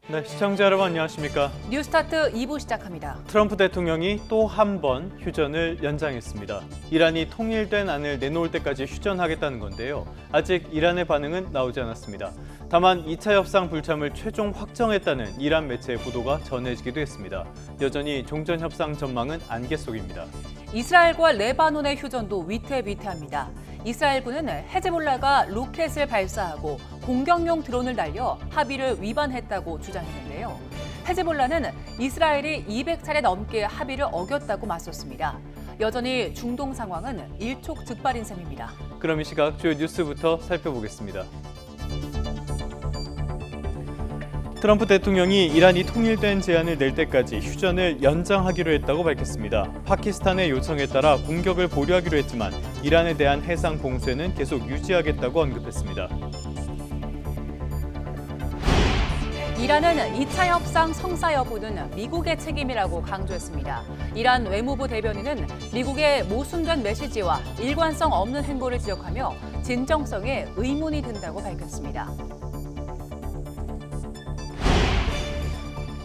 네, 시청자 여러분 안녕하십니까? 뉴스타트 2부 시작합니다. 트럼프 대통령이 또 한 번 휴전을 연장했습니다. 이란이 통일된 안을 내놓을 때까지 휴전하겠다는 건데요. 아직 이란의 반응은 나오지 않았습니다. 다만 2차 협상 불참을 최종 확정했다는 이란 매체의 보도가 전해지기도 했습니다. 여전히 종전 협상 전망은 안개 속입니다. 이스라엘과 레바논의 휴전도 위태위태합니다. 이스라엘군은 헤즈볼라가 로켓을 발사하고 공격용 드론을 날려 합의를 위반했다고 주장했는데요. 헤즈볼라는 이스라엘이 200차례 넘게 합의를 어겼다고 맞섰습니다. 여전히 중동 상황은 일촉즉발인 셈입니다. 그럼 이 시각 주요 뉴스부터 살펴보겠습니다. 트럼프 대통령이 이란이 통일된 제안을 낼 때까지 휴전을 연장하기로 했다고 밝혔습니다. 파키스탄의 요청에 따라 공격을 보류하기로 했지만 이란에 대한 해상 봉쇄는 계속 유지하겠다고 언급했습니다. 이란은 2차 협상 성사 여부는 미국의 책임이라고 강조했습니다. 이란 외무부 대변인은 미국의 모순된 메시지와 일관성 없는 행보를 지적하며 진정성에 의문이 든다고 밝혔습니다.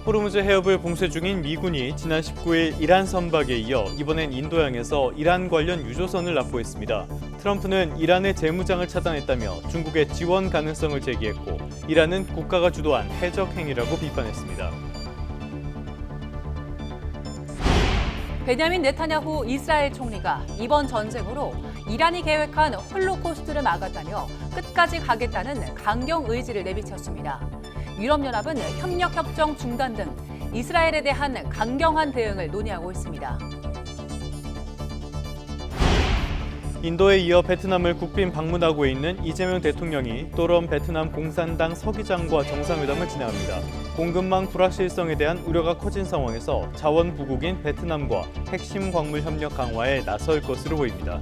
호르무즈 해협을 봉쇄 중인 미군이 지난 19일 이란 선박에 이어 이번엔 인도양에서 이란 관련 유조선을 납포했습니다. 트럼프는 이란의 재무장을 차단했다며 중국의 지원 가능성을 제기했고 이란은 국가가 주도한 해적 행위라고 비판했습니다. 베냐민 네타냐후 이스라엘 총리가 이번 전쟁으로 이란이 계획한 홀로코스트를 막았다며 끝까지 가겠다는 강경 의지를 내비쳤습니다. 유럽연합은 협력협정 중단 등 이스라엘에 대한 강경한 대응을 논의하고 있습니다. 인도에 이어 베트남을 국빈 방문하고 있는 이재명 대통령이 또런 베트남 공산당 서기장과 정상회담을 진행합니다. 공급망 불확실성에 대한 우려가 커진 상황에서 자원 부국인 베트남과 핵심 광물 협력 강화에 나설 것으로 보입니다.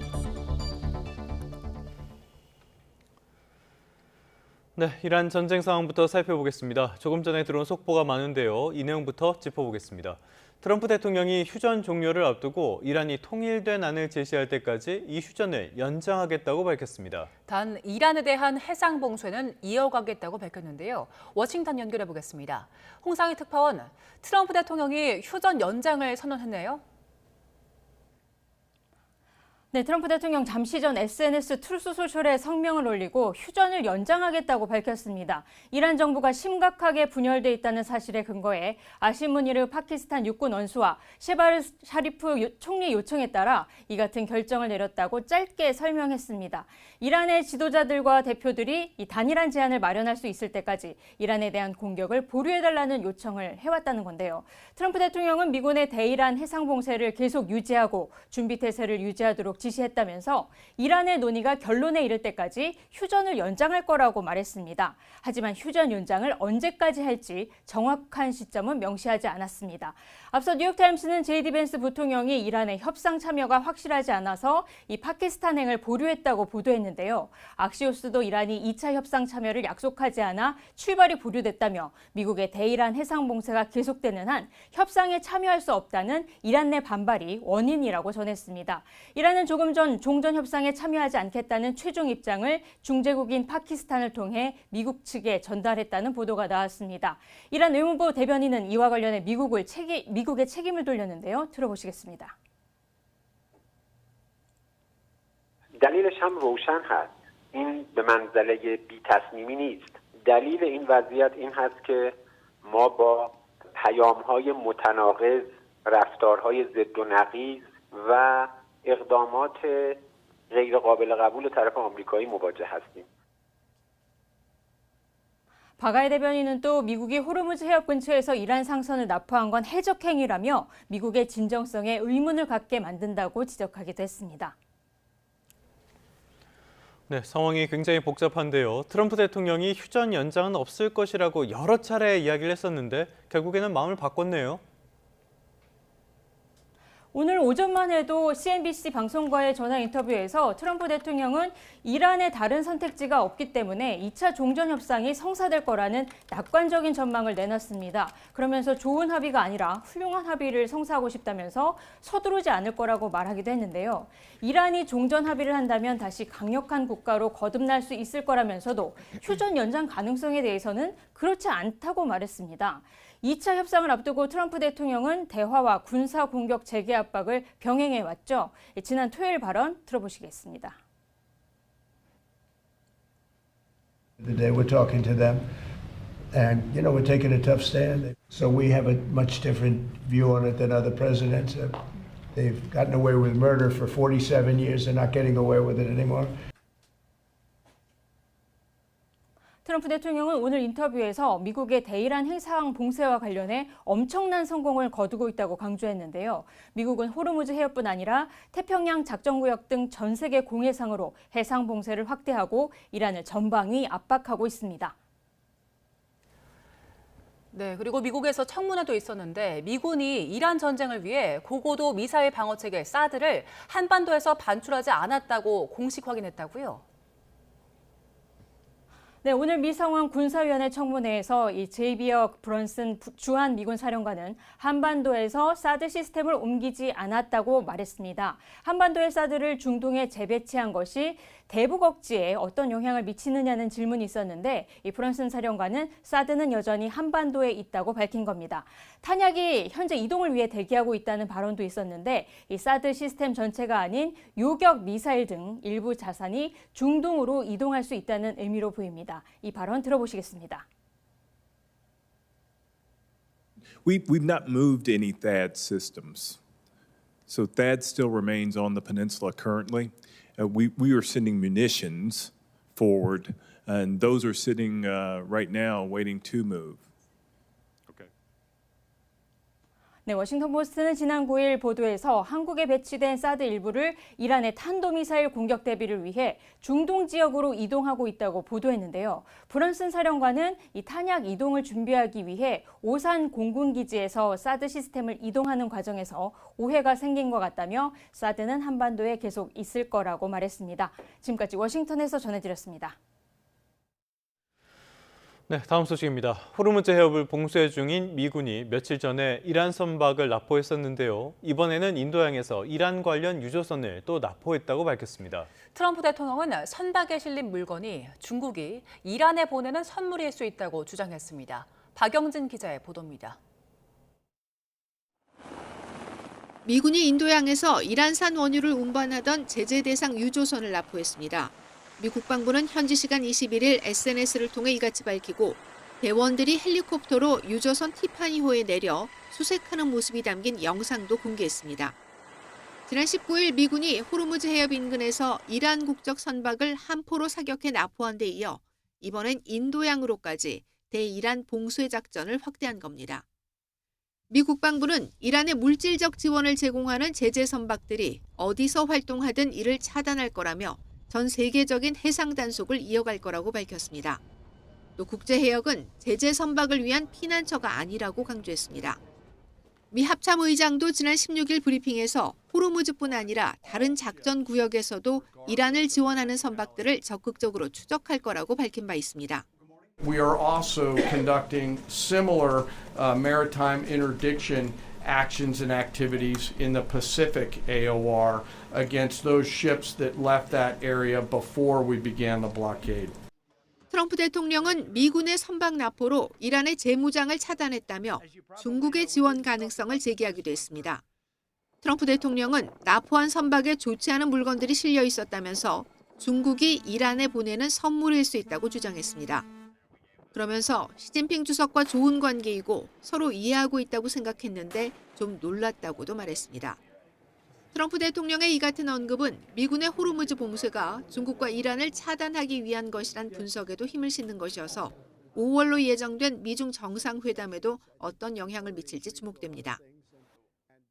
네, 이란 전쟁 상황부터 살펴보겠습니다. 조금 전에 들어온 속보가 많은데요. 이 내용부터 짚어보겠습니다. 트럼프 대통령이 휴전 종료를 앞두고 이란이 통일된 안을 제시할 때까지 이 휴전을 연장하겠다고 밝혔습니다. 단 이란에 대한 해상 봉쇄는 이어가겠다고 밝혔는데요. 워싱턴 연결해 보겠습니다. 홍상희 특파원, 트럼프 대통령이 휴전 연장을 선언했네요. 네, 트럼프 대통령 잠시 전 SNS 트루스 소셜에 성명을 올리고 휴전을 연장하겠다고 밝혔습니다. 이란 정부가 심각하게 분열돼 있다는 사실에 근거해 아심 무니르 파키스탄 육군 원수와 셰바르 샤리프 총리 요청에 따라 이 같은 결정을 내렸다고 짧게 설명했습니다. 이란의 지도자들과 대표들이 이 단일한 제안을 마련할 수 있을 때까지 이란에 대한 공격을 보류해달라는 요청을 해왔다는 건데요. 트럼프 대통령은 미군의 대이란 해상 봉쇄를 계속 유지하고 준비 태세를 유지하도록 지시했다면서 이란의 논의가 결론에 이를 때까지 휴전을 연장할 거라고 말했습니다. 하지만 휴전 연장을 언제까지 할지 정확한 시점은 명시하지 않았습니다. 앞서 뉴욕타임스는 제이디 벤스 부통령이 이란의 협상 참여가 확실하지 않아서 이 파키스탄행을 보류했다고 보도했는데요. 악시오스도 이란이 2차 협상 참여를 약속하지 않아 출발이 보류됐다며 미국의 대이란 해상 봉쇄가 계속되는 한 협상에 참여할 수 없다는 이란 내 반발이 원인이라고 전했습니다. 이란은 조금 전 종전 협상에 참여하지 않겠다는 최종 입장을 중재국인 파키스탄을 통해 미국 측에 전달했다는 보도가 나왔습니다. 이란 외무부 대변인은 이와 관련해 미국의 책임을 돌렸는데요. 들어보시겠습니다. دلیلش هم روشن هست. این به منزله بی‌تصمیمی نیست. دلیل این وضعیت این هست که ما با پیام‌های متناقض، رفتارهای ضد و نقیض و اقدامات غیر قابل قبول طرف آمریکایی مواجه هستیم. 바가이 대변인은 또 미국이 호르무즈 해협 근처에서 이란 상선을 납포한 건 해적 행위라며 미국의 진정성에 의문을 갖게 만든다고 지적하기도 했습니다. 네, 상황이 굉장히 복잡한데요. 트럼프 대통령이 휴전 연장은 없을 것이라고 여러 차례 이야기를 했었는데 결국에는 마음을 바꿨네요. 오늘 오전만 해도 CNBC 방송과의 전화 인터뷰에서 트럼프 대통령은 이란의 다른 선택지가 없기 때문에 2차 종전 협상이 성사될 거라는 낙관적인 전망을 내놨습니다. 그러면서 좋은 합의가 아니라 훌륭한 합의를 성사하고 싶다면서 서두르지 않을 거라고 말하기도 했는데요. 이란이 종전 합의를 한다면 다시 강력한 국가로 거듭날 수 있을 거라면서도 휴전 연장 가능성에 대해서는 그렇지 않다고 말했습니다. 2차 협상을 앞두고 트럼프 대통령은 대화와 군사 공격 재개 압박을 병행해 왔죠. 지난 토요일 발언 들어보시겠습니다. Today we're talking to them and we're taking a tough stand. So we have a much different view on it than other presidents. They've gotten away with murder for 47 years. They're not getting away with it anymore. 트럼프 대통령은 오늘 인터뷰에서 미국의 대이란 핵상황 봉쇄와 관련해 엄청난 성공을 거두고 있다고 강조했는데요. 미국은 호르무즈 해협뿐 아니라 태평양 작전구역 등 전 세계 공해상으로 해상 봉쇄를 확대하고 이란을 전방위 압박하고 있습니다. 네, 그리고 미국에서 청문회도 있었는데 미군이 이란 전쟁을 위해 고고도 미사일 방어 체계 사드를 한반도에서 반출하지 않았다고 공식 확인했다고요? 네, 오늘 미상원 군사위원회 청문회에서 이 제이비어 브런슨 주한 미군 사령관은 한반도에서 사드 시스템을 옮기지 않았다고 말했습니다. 한반도의 사드를 중동에 재배치한 것이 대북 억지에 어떤 영향을 미치느냐는 질문이 있었는데 이 브런슨 사령관은 사드는 여전히 한반도에 있다고 밝힌 겁니다. 탄약이 현재 이동을 위해 대기하고 있다는 발언도 있었는데 이 사드 시스템 전체가 아닌 요격 미사일 등 일부 자산이 중동으로 이동할 수 있다는 의미로 보입니다. 이 발언 들어보시겠습니다. We've not moved any THAAD systems. So THAAD still remains on the peninsula currently. We are sending munitions forward, and those are sitting right now waiting to move. 네, 워싱턴 포스트는 지난 9일 보도에서 한국에 배치된 사드 일부를 이란의 탄도미사일 공격 대비를 위해 중동 지역으로 이동하고 있다고 보도했는데요. 브런슨 사령관은 이 탄약 이동을 준비하기 위해 오산 공군기지에서 사드 시스템을 이동하는 과정에서 오해가 생긴 것 같다며 사드는 한반도에 계속 있을 거라고 말했습니다. 지금까지 워싱턴에서 전해드렸습니다. 네, 다음 소식입니다. 호르무즈 해협을 봉쇄 중인 미군이 며칠 전에 이란 선박을 납포했었는데요. 이번에는 인도양에서 이란 관련 유조선을 또 납포했다고 밝혔습니다. 트럼프 대통령은 선박에 실린 물건이 중국이 이란에 보내는 선물일 수 있다고 주장했습니다. 박영진 기자의 보도입니다. 미군이 인도양에서 이란산 원유를 운반하던 제재 대상 유조선을 납포했습니다. 미 국방부는 현지 시간 21일 SNS를 통해 이같이 밝히고 대원들이 헬리콥터로 유조선 티파니호에 내려 수색하는 모습이 담긴 영상도 공개했습니다. 지난 19일 미군이 호르무즈 해협 인근에서 이란 국적 선박을 함포로 사격해 납포한 데 이어 이번엔 인도양으로까지 대이란 봉쇄 작전을 확대한 겁니다. 미 국방부는 이란의 물질적 지원을 제공하는 제재 선박들이 어디서 활동하든 이를 차단할 거라며 전 세계적인 해상 단속을 이어갈 거라고 밝혔습니다. 또 국제해역은 제재 선박을 위한 피난처가 아니라고 강조했습니다. 미 합참의장도 지난 16일 브리핑에서 호르무즈뿐 아니라 다른 작전 구역에서도 이란을 지원하는 선박들을 적극적으로 추적할 거라고 밝힌 바 있습니다. We are also conducting similar maritime interdiction actions and activities in the Pacific AOR against those ships that left that area before we began the blockade. 트럼프 대통령은 미군의 선박 납포로 이란의 재무장을 차단했다며 중국의 지원 가능성을 제기하기도 했습니다. 트럼프 대통령은 납포한 선박에 좋지 않은 물건들이 실려 있었다면서 중국이 이란에 보내는 선물일 수 있다고 주장했습니다. 그러면서 시진핑 주석과 좋은 관계이고 서로 이해하고 있다고 생각했는데 좀 놀랐다고도 말했습니다. 트럼프 대통령의 이 같은 언급은 미군의 호르무즈 봉쇄가 중국과 이란을 차단하기 위한 것이란 분석에도 힘을 싣는 것이어서 5월로 예정된 미중 정상회담에도 어떤 영향을 미칠지 주목됩니다.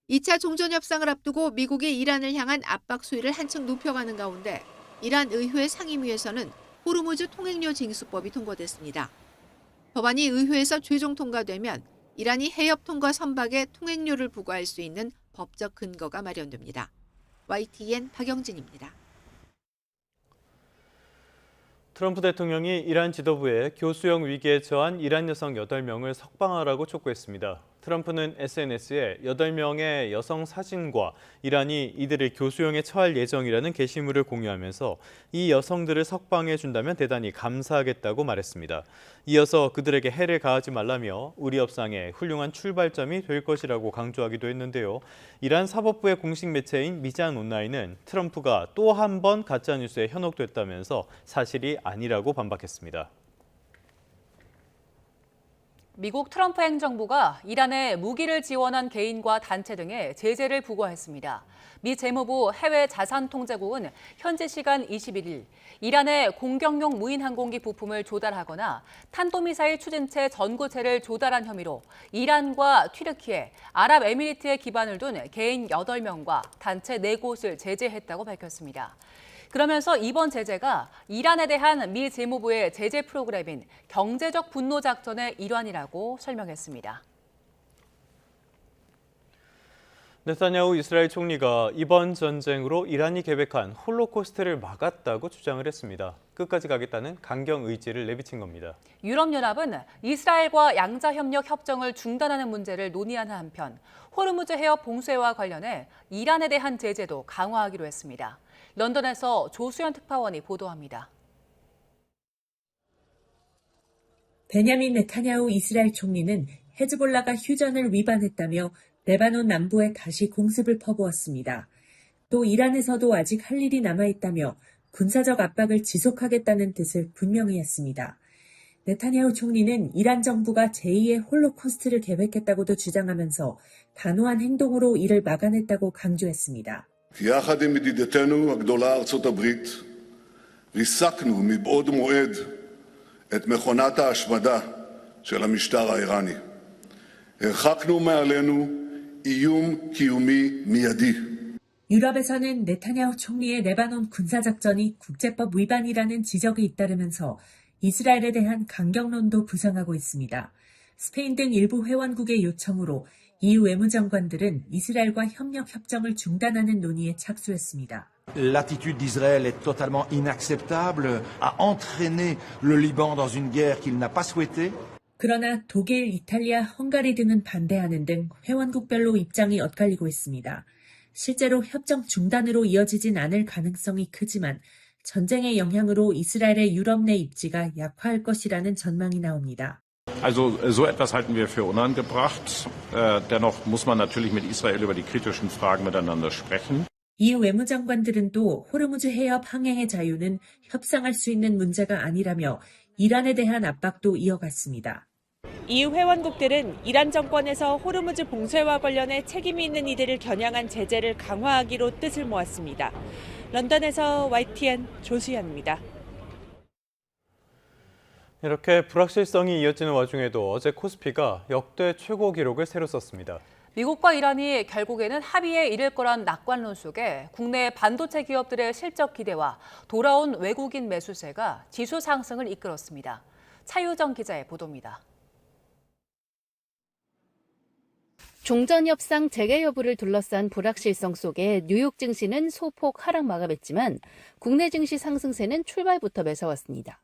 2차 종전협상을 앞두고 미국이 이란을 향한 압박 수위를 한층 높여가는 가운데 이란 의회 상임위에서는 호르무즈 통행료 징수법이 통과됐습니다. 법안이 의회에서 최종 통과되면 이란이 해협 통과 선박에 통행료를 부과할 수 있는 법적 근거가 마련됩니다. YTN 박영진입니다. 트럼프 대통령이 이란 지도부에 교수형 위기에 처한 이란 여성 8명을 석방하라고 촉구했습니다. 트럼프는 SNS에 8명의 여성 사진과 이란이 이들을 교수형에 처할 예정이라는 게시물을 공유하면서 이 여성들을 석방해 준다면 대단히 감사하겠다고 말했습니다. 이어서 그들에게 해를 가하지 말라며 우리 협상의 훌륭한 출발점이 될 것이라고 강조하기도 했는데요. 이란 사법부의 공식 매체인 미잔 온라인은 트럼프가 또 한 번 가짜뉴스에 현혹됐다면서 사실이 아니라고 반박했습니다. 미국 트럼프 행정부가 이란에 무기를 지원한 개인과 단체 등에 제재를 부과했습니다. 미 재무부 해외자산통제국은 현지 시간 21일 이란에 공격용 무인 항공기 부품을 조달하거나 탄도미사일 추진체 전구체를 조달한 혐의로 이란과 튀르키예, 아랍에미리트에 기반을 둔 개인 8명과 단체 4곳을 제재했다고 밝혔습니다. 그러면서 이번 제재가 이란에 대한 미 재무부의 제재 프로그램인 경제적 분노 작전의 일환이라고 설명했습니다. 네타냐후 이스라엘 총리가 이번 전쟁으로 이란이 계획한 홀로코스트를 막았다고 주장을 했습니다. 끝까지 가겠다는 강경 의지를 내비친 겁니다. 유럽연합은 이스라엘과 양자협력 협정을 중단하는 문제를 논의하는 한편 호르무즈 해협 봉쇄와 관련해 이란에 대한 제재도 강화하기로 했습니다. 런던에서 조수연 특파원이 보도합니다. 베냐민 네타냐후 이스라엘 총리는 헤즈볼라가 휴전을 위반했다며 레바논 남부에 다시 공습을 퍼부었습니다. 또 이란에서도 아직 할 일이 남아있다며 군사적 압박을 지속하겠다는 뜻을 분명히 했습니다. 네타냐후 총리는 이란 정부가 제2의 홀로코스트를 계획했다고도 주장하면서 단호한 행동으로 이를 막아냈다고 강조했습니다. יחד עם ידידתנו הגדולה ארצות הברית, ריסקנו מבעוד מועד את מכונת ההשמדה של המשטר האיראני. הרחקנו מעלינו איום קיומי מיידי. 유럽에서는 네타냐후 총리의 레바논 군사작전이 국제법 위반이라는 지적이 잇따르면서 이스라엘에 대한 강경론도 부상하고 있습니다. 스페인 등 일부 회원국의 요청으로 EU 외무장관들은 이스라엘과 협력 협정을 중단하는 논의에 착수했습니다. L'attitude d'Israël est totalement inacceptable, a entraîné le Liban dans une guerre qu'il n'a pas souhaitée. 그러나 독일, 이탈리아, 헝가리 등은 반대하는 등 회원국별로 입장이 엇갈리고 있습니다. 실제로 협정 중단으로 이어지진 않을 가능성이 크지만 전쟁의 영향으로 이스라엘의 유럽 내 입지가 약화할 것이라는 전망이 나옵니다. Also so etwas halten wir für unangebracht. Dennoch muss man natürlich mit Israel über die kritischen Fragen miteinander sprechen. EU 외무장관들은 또 호르무즈 해협 항행의 자유는 협상할 수 있는 문제가 아니라며 이란에 대한 압박도 이어갔습니다. EU 회원국들은 이란 정권에서 호르무즈 봉쇄와 관련해 책임이 있는 이들을 겨냥한 제재를 강화하기로 뜻을 모았습니다. 런던에서 YTN 조수연입니다. 이렇게 불확실성이 이어지는 와중에도 어제 코스피가 역대 최고 기록을 새로 썼습니다. 미국과 이란이 결국에는 합의에 이를 거란 낙관론 속에 국내 반도체 기업들의 실적 기대와 돌아온 외국인 매수세가 지수 상승을 이끌었습니다. 차유정 기자의 보도입니다. 종전 협상 재개 여부를 둘러싼 불확실성 속에 뉴욕 증시는 소폭 하락 마감했지만 국내 증시 상승세는 출발부터 매서웠습니다.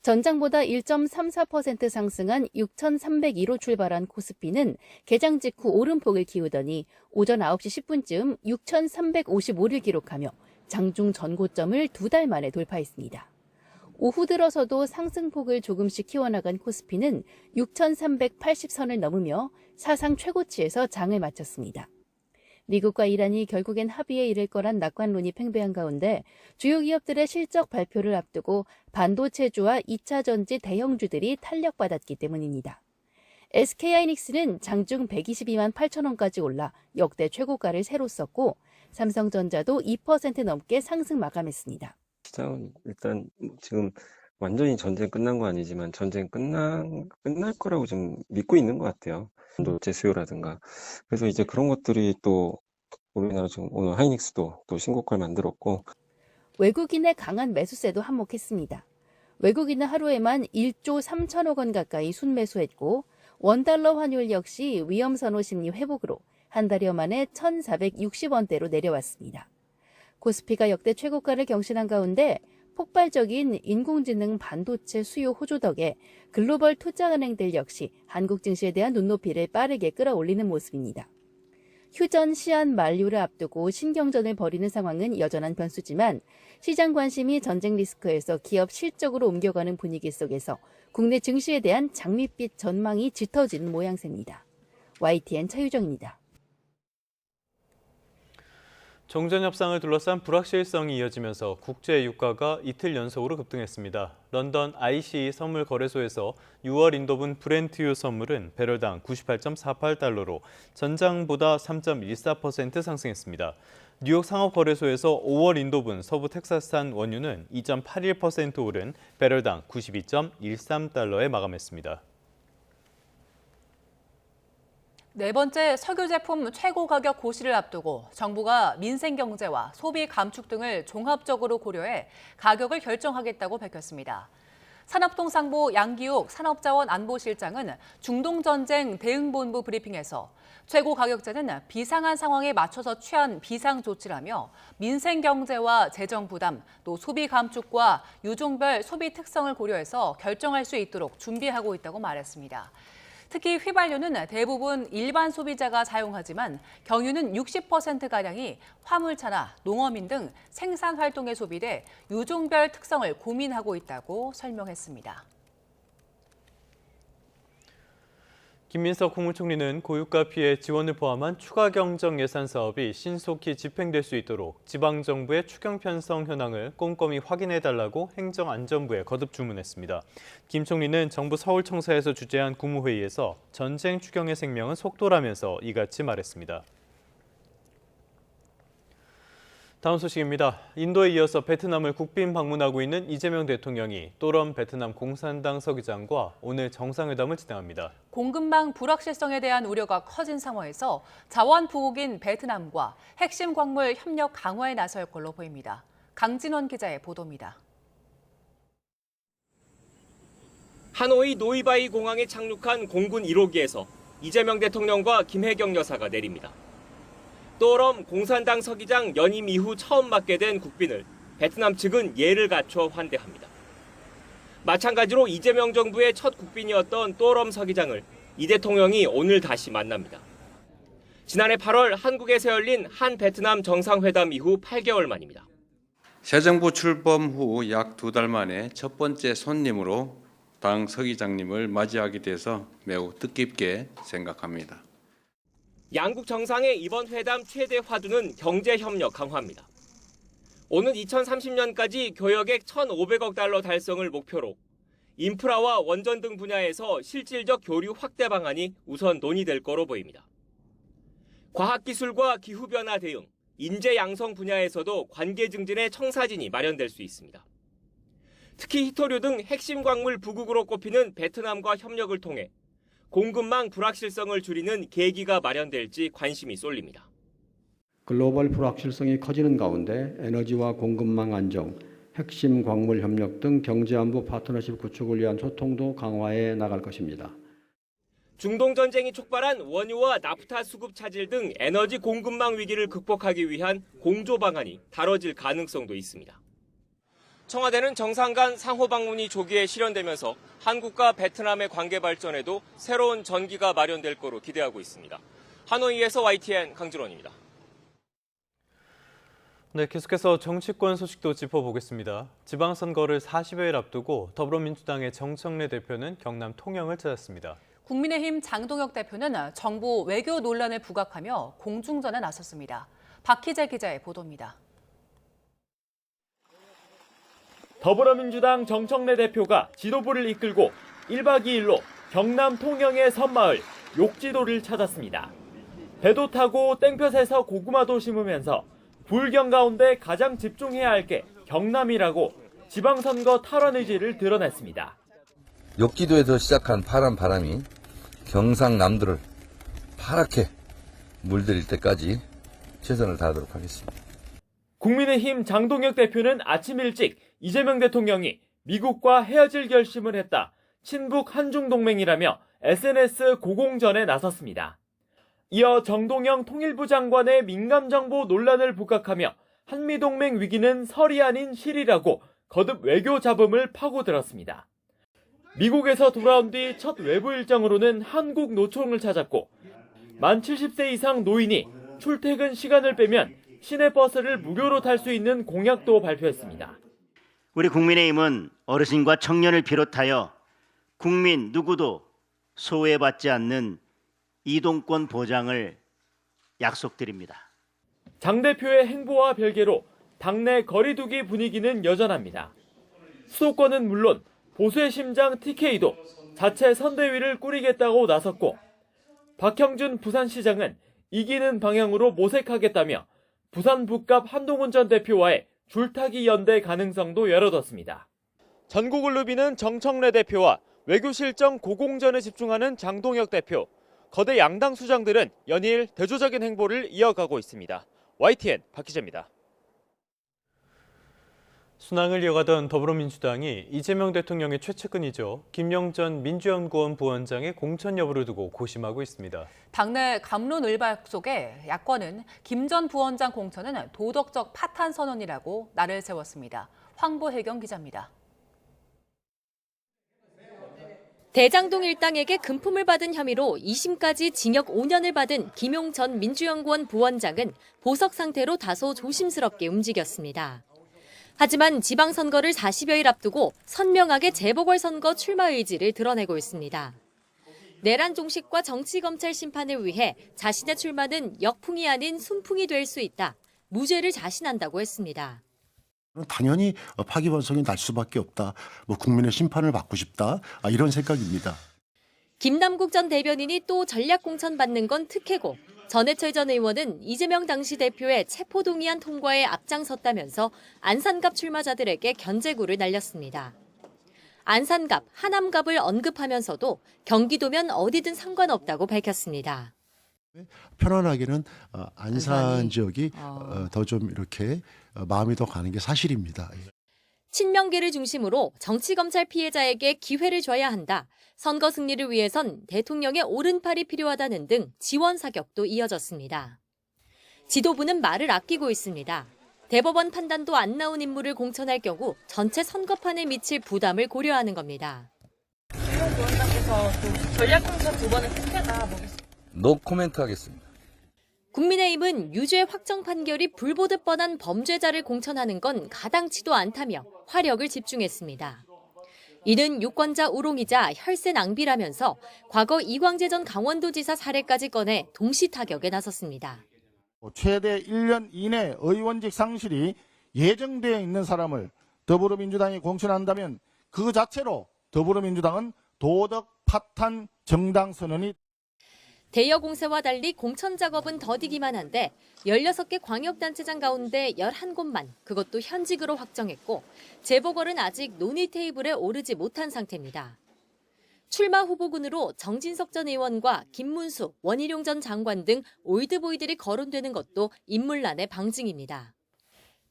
전장보다 1.34% 상승한 6,302로 출발한 코스피는 개장 직후 오름폭을 키우더니 오전 9시 10분쯤 6,355를 기록하며 장중 전고점을 2달 만에 돌파했습니다. 오후 들어서도 상승폭을 조금씩 키워나간 코스피는 6,380선을 넘으며 사상 최고치에서 장을 마쳤습니다. 미국과 이란이 결국엔 합의에 이를 거란 낙관론이 팽배한 가운데 주요 기업들의 실적 발표를 앞두고 반도체주와 2차 전지 대형주들이 탄력받았기 때문입니다. SK하이닉스는 장중 122만 8천 원까지 올라 역대 최고가를 새로 썼고 삼성전자도 2% 넘게 상승 마감했습니다. 시장은 일단 지금 완전히 전쟁 끝난 거 아니지만 전쟁 끝날 거라고 좀 믿고 있는 것 같아요. 반도체 수요라든가. 그래서 이제 그런 것들이 또 우리나라 지금 오늘 하이닉스도 또 신고가를 만들었고. 외국인의 강한 매수세도 한몫했습니다. 외국인은 하루에만 1조 3천억 원 가까이 순매수했고 원달러 환율 역시 위험선호 심리 회복으로 한 달여 만에 1,460원대로 내려왔습니다. 코스피가 역대 최고가를 경신한 가운데 폭발적인 인공지능 반도체 수요 호조 덕에 글로벌 투자은행들 역시 한국 증시에 대한 눈높이를 빠르게 끌어올리는 모습입니다. 휴전 시한 만료를 앞두고 신경전을 벌이는 상황은 여전한 변수지만 시장 관심이 전쟁 리스크에서 기업 실적으로 옮겨가는 분위기 속에서 국내 증시에 대한 장밋빛 전망이 짙어지는 모양새입니다. YTN 차유정입니다. 종전 협상을 둘러싼 불확실성이 이어지면서 국제 유가가 이틀 연속으로 급등했습니다. 런던 ICE 선물 거래소에서 6월 인도분 브렌트유 선물은 배럴당 98.48달러로 전장보다 3.14% 상승했습니다. 뉴욕 상업거래소에서 5월 인도분 서부 텍사스산 원유는 2.81% 오른 배럴당 92.13달러에 마감했습니다. 네 번째 석유 제품 최고 가격 고시를 앞두고 정부가 민생 경제와 소비 감축 등을 종합적으로 고려해 가격을 결정하겠다고 밝혔습니다. 산업통상부 양기욱 산업자원안보실장은 중동전쟁 대응본부 브리핑에서 최고 가격제는 비상한 상황에 맞춰서 취한 비상조치라며 민생 경제와 재정 부담, 또 소비 감축과 유종별 소비 특성을 고려해서 결정할 수 있도록 준비하고 있다고 말했습니다. 특히 휘발유는 대부분 일반 소비자가 사용하지만 경유는 60%가량이 화물차나 농어민 등 생산 활동에 소비돼 유종별 특성을 고민하고 있다고 설명했습니다. 김민석 국무총리는 고유가 피해 지원을 포함한 추가 경정 예산 사업이 신속히 집행될 수 있도록 지방정부의 추경 편성 현황을 꼼꼼히 확인해달라고 행정안전부에 거듭 주문했습니다. 김 총리는 정부 서울청사에서 주재한 국무회의에서 전쟁 추경의 생명은 속도라면서 이같이 말했습니다. 다음 소식입니다. 인도에 이어서 베트남을 국빈 방문하고 있는 이재명 대통령이 또럼 베트남 공산당 서기장과 오늘 정상회담을 진행합니다. 공급망 불확실성에 대한 우려가 커진 상황에서 자원 부국인 베트남과 핵심 광물 협력 강화에 나설 걸로 보입니다. 강진원 기자의 보도입니다. 하노이 노이바이 공항에 착륙한 공군 1호기에서 이재명 대통령과 김혜경 여사가 내립니다. 또럼 공산당 서기장 연임 이후 처음 맞게 된 국빈을 베트남 측은 예를 갖춰 환대합니다. 마찬가지로 이재명 정부의 첫 국빈이었던 또럼 서기장을 이 대통령이 오늘 다시 만납니다. 지난해 8월 한국에서 열린 한 베트남 정상회담 이후 8개월 만입니다. 새 정부 출범 후 약 2달 만에 첫 번째 손님으로 당 서기장님을 맞이하게 돼서 매우 뜻깊게 생각합니다. 양국 정상의 이번 회담 최대 화두는 경제협력 강화입니다. 오는 2030년까지 교역액 1,500억 달러 달성을 목표로 인프라와 원전 등 분야에서 실질적 교류 확대 방안이 우선 논의될 거로 보입니다. 과학기술과 기후변화 대응, 인재 양성 분야에서도 관계 증진의 청사진이 마련될 수 있습니다. 특히 희토류 등 핵심 광물 부국으로 꼽히는 베트남과 협력을 통해 공급망 불확실성을 줄이는 계기가 마련될지 관심이 쏠립니다. 글로벌 불확실성이 커지는 가운데 에너지와 공급망 안정, 핵심 광물 협력 등 경제안보 파트너십 구축을 위한 소통도 강화해 나갈 것입니다. 중동 전쟁이 촉발한 원유와 나프타 수급 차질 등 에너지 공급망 위기를 극복하기 위한 공조 방안이 다뤄질 가능성도 있습니다. 청와대는 정상 간 상호 방문이 조기에 실현되면서 한국과 베트남의 관계 발전에도 새로운 전기가 마련될 거로 기대하고 있습니다. 하노이에서 YTN 강준원입니다. 네, 계속해서 정치권 소식도 짚어보겠습니다. 지방선거를 40여일 앞두고 더불어민주당의 정청래 대표는 경남 통영을 찾았습니다. 국민의힘 장동혁 대표는 정부 외교 논란을 부각하며 공중전에 나섰습니다. 박희재 기자의 보도입니다. 더불어민주당 정청래 대표가 지도부를 이끌고 1박 2일로 경남 통영의 섬마을 욕지도를 찾았습니다. 배도 타고 땡볕에서 고구마도 심으면서 불경 가운데 가장 집중해야 할 게 경남이라고 지방선거 탈환 의지를 드러냈습니다. 욕지도에서 시작한 파란 바람이 경상남도를 파랗게 물들일 때까지 최선을 다하도록 하겠습니다. 국민의힘 장동혁 대표는 아침 일찍 이재명 대통령이 미국과 헤어질 결심을 했다. 친북 한중동맹이라며 SNS 고공전에 나섰습니다. 이어 정동영 통일부 장관의 민감정보 논란을 부각하며 한미동맹 위기는 설이 아닌 실이라고 거듭 외교 잡음을 파고들었습니다. 미국에서 돌아온 뒤 첫 외부 일정으로는 한국 노총을 찾았고 만 70세 이상 노인이 출퇴근 시간을 빼면 시내버스를 무료로 탈 수 있는 공약도 발표했습니다. 우리 국민의힘은 어르신과 청년을 비롯하여 국민 누구도 소외받지 않는 이동권 보장을 약속드립니다. 장 대표의 행보와 별개로 당내 거리두기 분위기는 여전합니다. 수도권은 물론 보수의 심장 TK도 자체 선대위를 꾸리겠다고 나섰고 박형준 부산시장은 이기는 방향으로 모색하겠다며 부산 북갑 한동훈 전 대표와의 줄타기 연대 가능성도 열어뒀습니다. 전국을 누비는 정청래 대표와 외교실정 고공전에 집중하는 장동혁 대표, 거대 양당 수장들은 연일 대조적인 행보를 이어가고 있습니다. YTN 박희재입니다. 순항을 이어가던 더불어민주당이 이재명 대통령의 최측근이죠. 김영전 민주연구원 부원장의 공천 여부를 두고 고심하고 있습니다. 당내 갑론을박 속에 야권은 김 전 부원장 공천은 도덕적 파탄 선언이라고 날을 세웠습니다. 황보혜경 기자입니다. 대장동 일당에게 금품을 받은 혐의로 2심까지 징역 5년을 받은 김용 전 민주연구원 부원장은 보석 상태로 다소 조심스럽게 움직였습니다. 하지만 지방선거를 40여일 앞두고 선명하게 재보궐선거 출마 의지를 드러내고 있습니다. 내란 종식과 정치검찰 심판을 위해 자신의 출마는 역풍이 아닌 순풍이 될 수 있다. 무죄를 자신한다고 했습니다. 당연히 파기환송이 날 수밖에 없다. 국민의 심판을 받고 싶다. 이런 생각입니다. 김남국 전 대변인이 또 전략 공천 받는 건 특혜고 전해철 전 의원은 이재명 당시 대표의 체포동의안 통과에 앞장섰다면서 안산갑 출마자들에게 견제구를 날렸습니다. 안산갑, 하남갑을 언급하면서도 경기도면 어디든 상관없다고 밝혔습니다. 편안하게는 안산 지역이 더 좀 이렇게 마음이 더 가는 게 사실입니다. 친명계를 중심으로 정치검찰 피해자에게 기회를 줘야 한다. 선거 승리를 위해선 대통령의 오른팔이 필요하다는 등 지원 사격도 이어졌습니다. 지도부는 말을 아끼고 있습니다. 대법원 판단도 안 나온 인물을 공천할 경우 전체 선거판에 미칠 부담을 고려하는 겁니다. 김용 부원장께서 전략 공천 2번의 특혜다. 노 코멘트 하겠습니다. 국민의힘은 유죄 확정 판결이 불보듯 뻔한 범죄자를 공천하는 건 가당치도 않다며 화력을 집중했습니다. 이는 유권자 우롱이자 혈세 낭비라면서 과거 이광재 전 강원도지사 사례까지 꺼내 동시 타격에 나섰습니다. 최대 1년 이내 의원직 상실이 예정되어 있는 사람을 더불어민주당이 공천한다면 그 자체로 더불어민주당은 도덕 파탄 정당 선언이 대여 공세와 달리 공천 작업은 더디기만 한데 16개 광역단체장 가운데 11곳만 그것도 현직으로 확정했고 재보궐은 아직 논의 테이블에 오르지 못한 상태입니다. 출마 후보군으로 정진석 전 의원과 김문수, 원희룡 전 장관 등 올드보이들이 거론되는 것도 인물난의 방증입니다.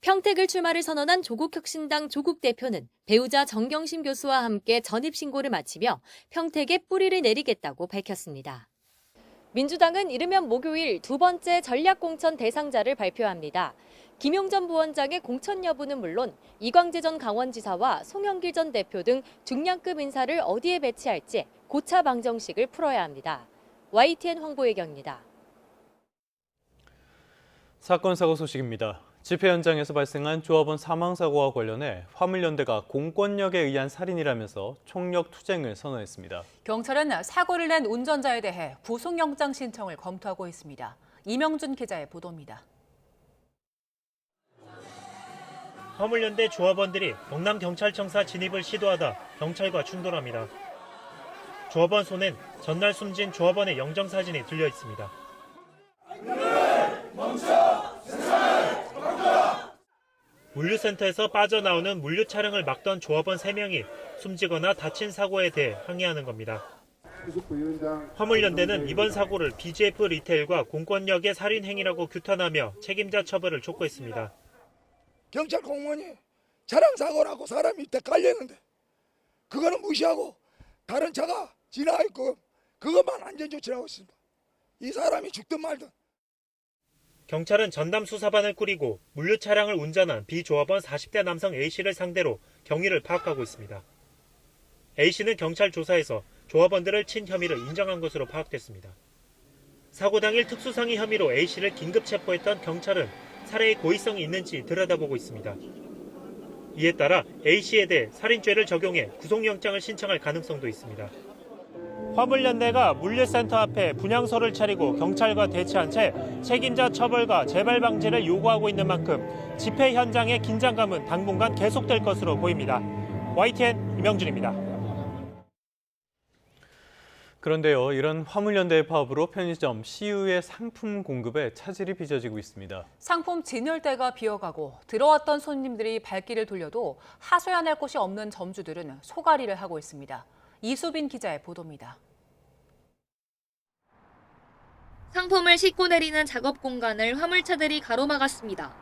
평택을 출마를 선언한 조국혁신당 조국 대표는 배우자 정경심 교수와 함께 전입신고를 마치며 평택에 뿌리를 내리겠다고 밝혔습니다. 민주당은 이르면 목요일 두 번째 전략공천 대상자를 발표합니다. 김용 전 부원장의 공천 여부는 물론 이광재 전 강원지사와 송영길 전 대표 등 중량급 인사를 어디에 배치할지 고차 방정식을 풀어야 합니다. YTN 황보혜경입니다. 사건 사고 소식입니다. 집회 현장에서 발생한 조합원 사망 사고와 관련해 화물연대가 공권력에 의한 살인이라면서 총력 투쟁을 선언했습니다. 경찰은 사고를 낸 운전자에 대해 구속영장 신청을 검토하고 있습니다. 이명준 기자의 보도입니다. 화물연대 조합원들이 경남경찰청사 진입을 시도하다 경찰과 충돌합니다. 조합원 손엔 전날 숨진 조합원의 영정사진이 들려 있습니다. 물류센터에서 빠져나오는 물류 차량을 막던 조합원 3명이 숨지거나 다친 사고에 대해 항의하는 겁니다. 화물연대는 이번 사고를 BGF 리테일과 공권력의 살인 행위라고 규탄하며 책임자 처벌을 촉구했습니다. 경찰 공무원이 차량 사고라고 사람이 딱 깔렸는데 그거는 무시하고 다른 차가 지나가있고 그것만 안전조치를 하고 있습니다. 이 사람이 죽든 말든. 경찰은 전담 수사반을 꾸리고 물류 차량을 운전한 비조합원 40대 남성 A씨를 상대로 경위를 파악하고 있습니다. A씨는 경찰 조사에서 조합원들을 친 혐의를 인정한 것으로 파악됐습니다. 사고 당일 특수상해 혐의로 A씨를 긴급 체포했던 경찰은 살해의 고의성이 있는지 들여다보고 있습니다. 이에 따라 A씨에 대해 살인죄를 적용해 구속영장을 신청할 가능성도 있습니다. 화물연대가 물류센터 앞에 분향소를 차리고 경찰과 대치한 채 책임자 처벌과 재발 방지를 요구하고 있는 만큼 집회 현장의 긴장감은 당분간 계속될 것으로 보입니다. YTN 이명준입니다. 그런데요, 이런 화물연대의 파업으로 편의점 CU의 상품 공급에 차질이 빚어지고 있습니다. 상품 진열대가 비어가고 들어왔던 손님들이 발길을 돌려도 하소연할 곳이 없는 점주들은 소가리를 하고 있습니다. 이수빈 기자의 보도입니다. 상품을 싣고 내리는 작업 공간을 화물차들이 가로막았습니다.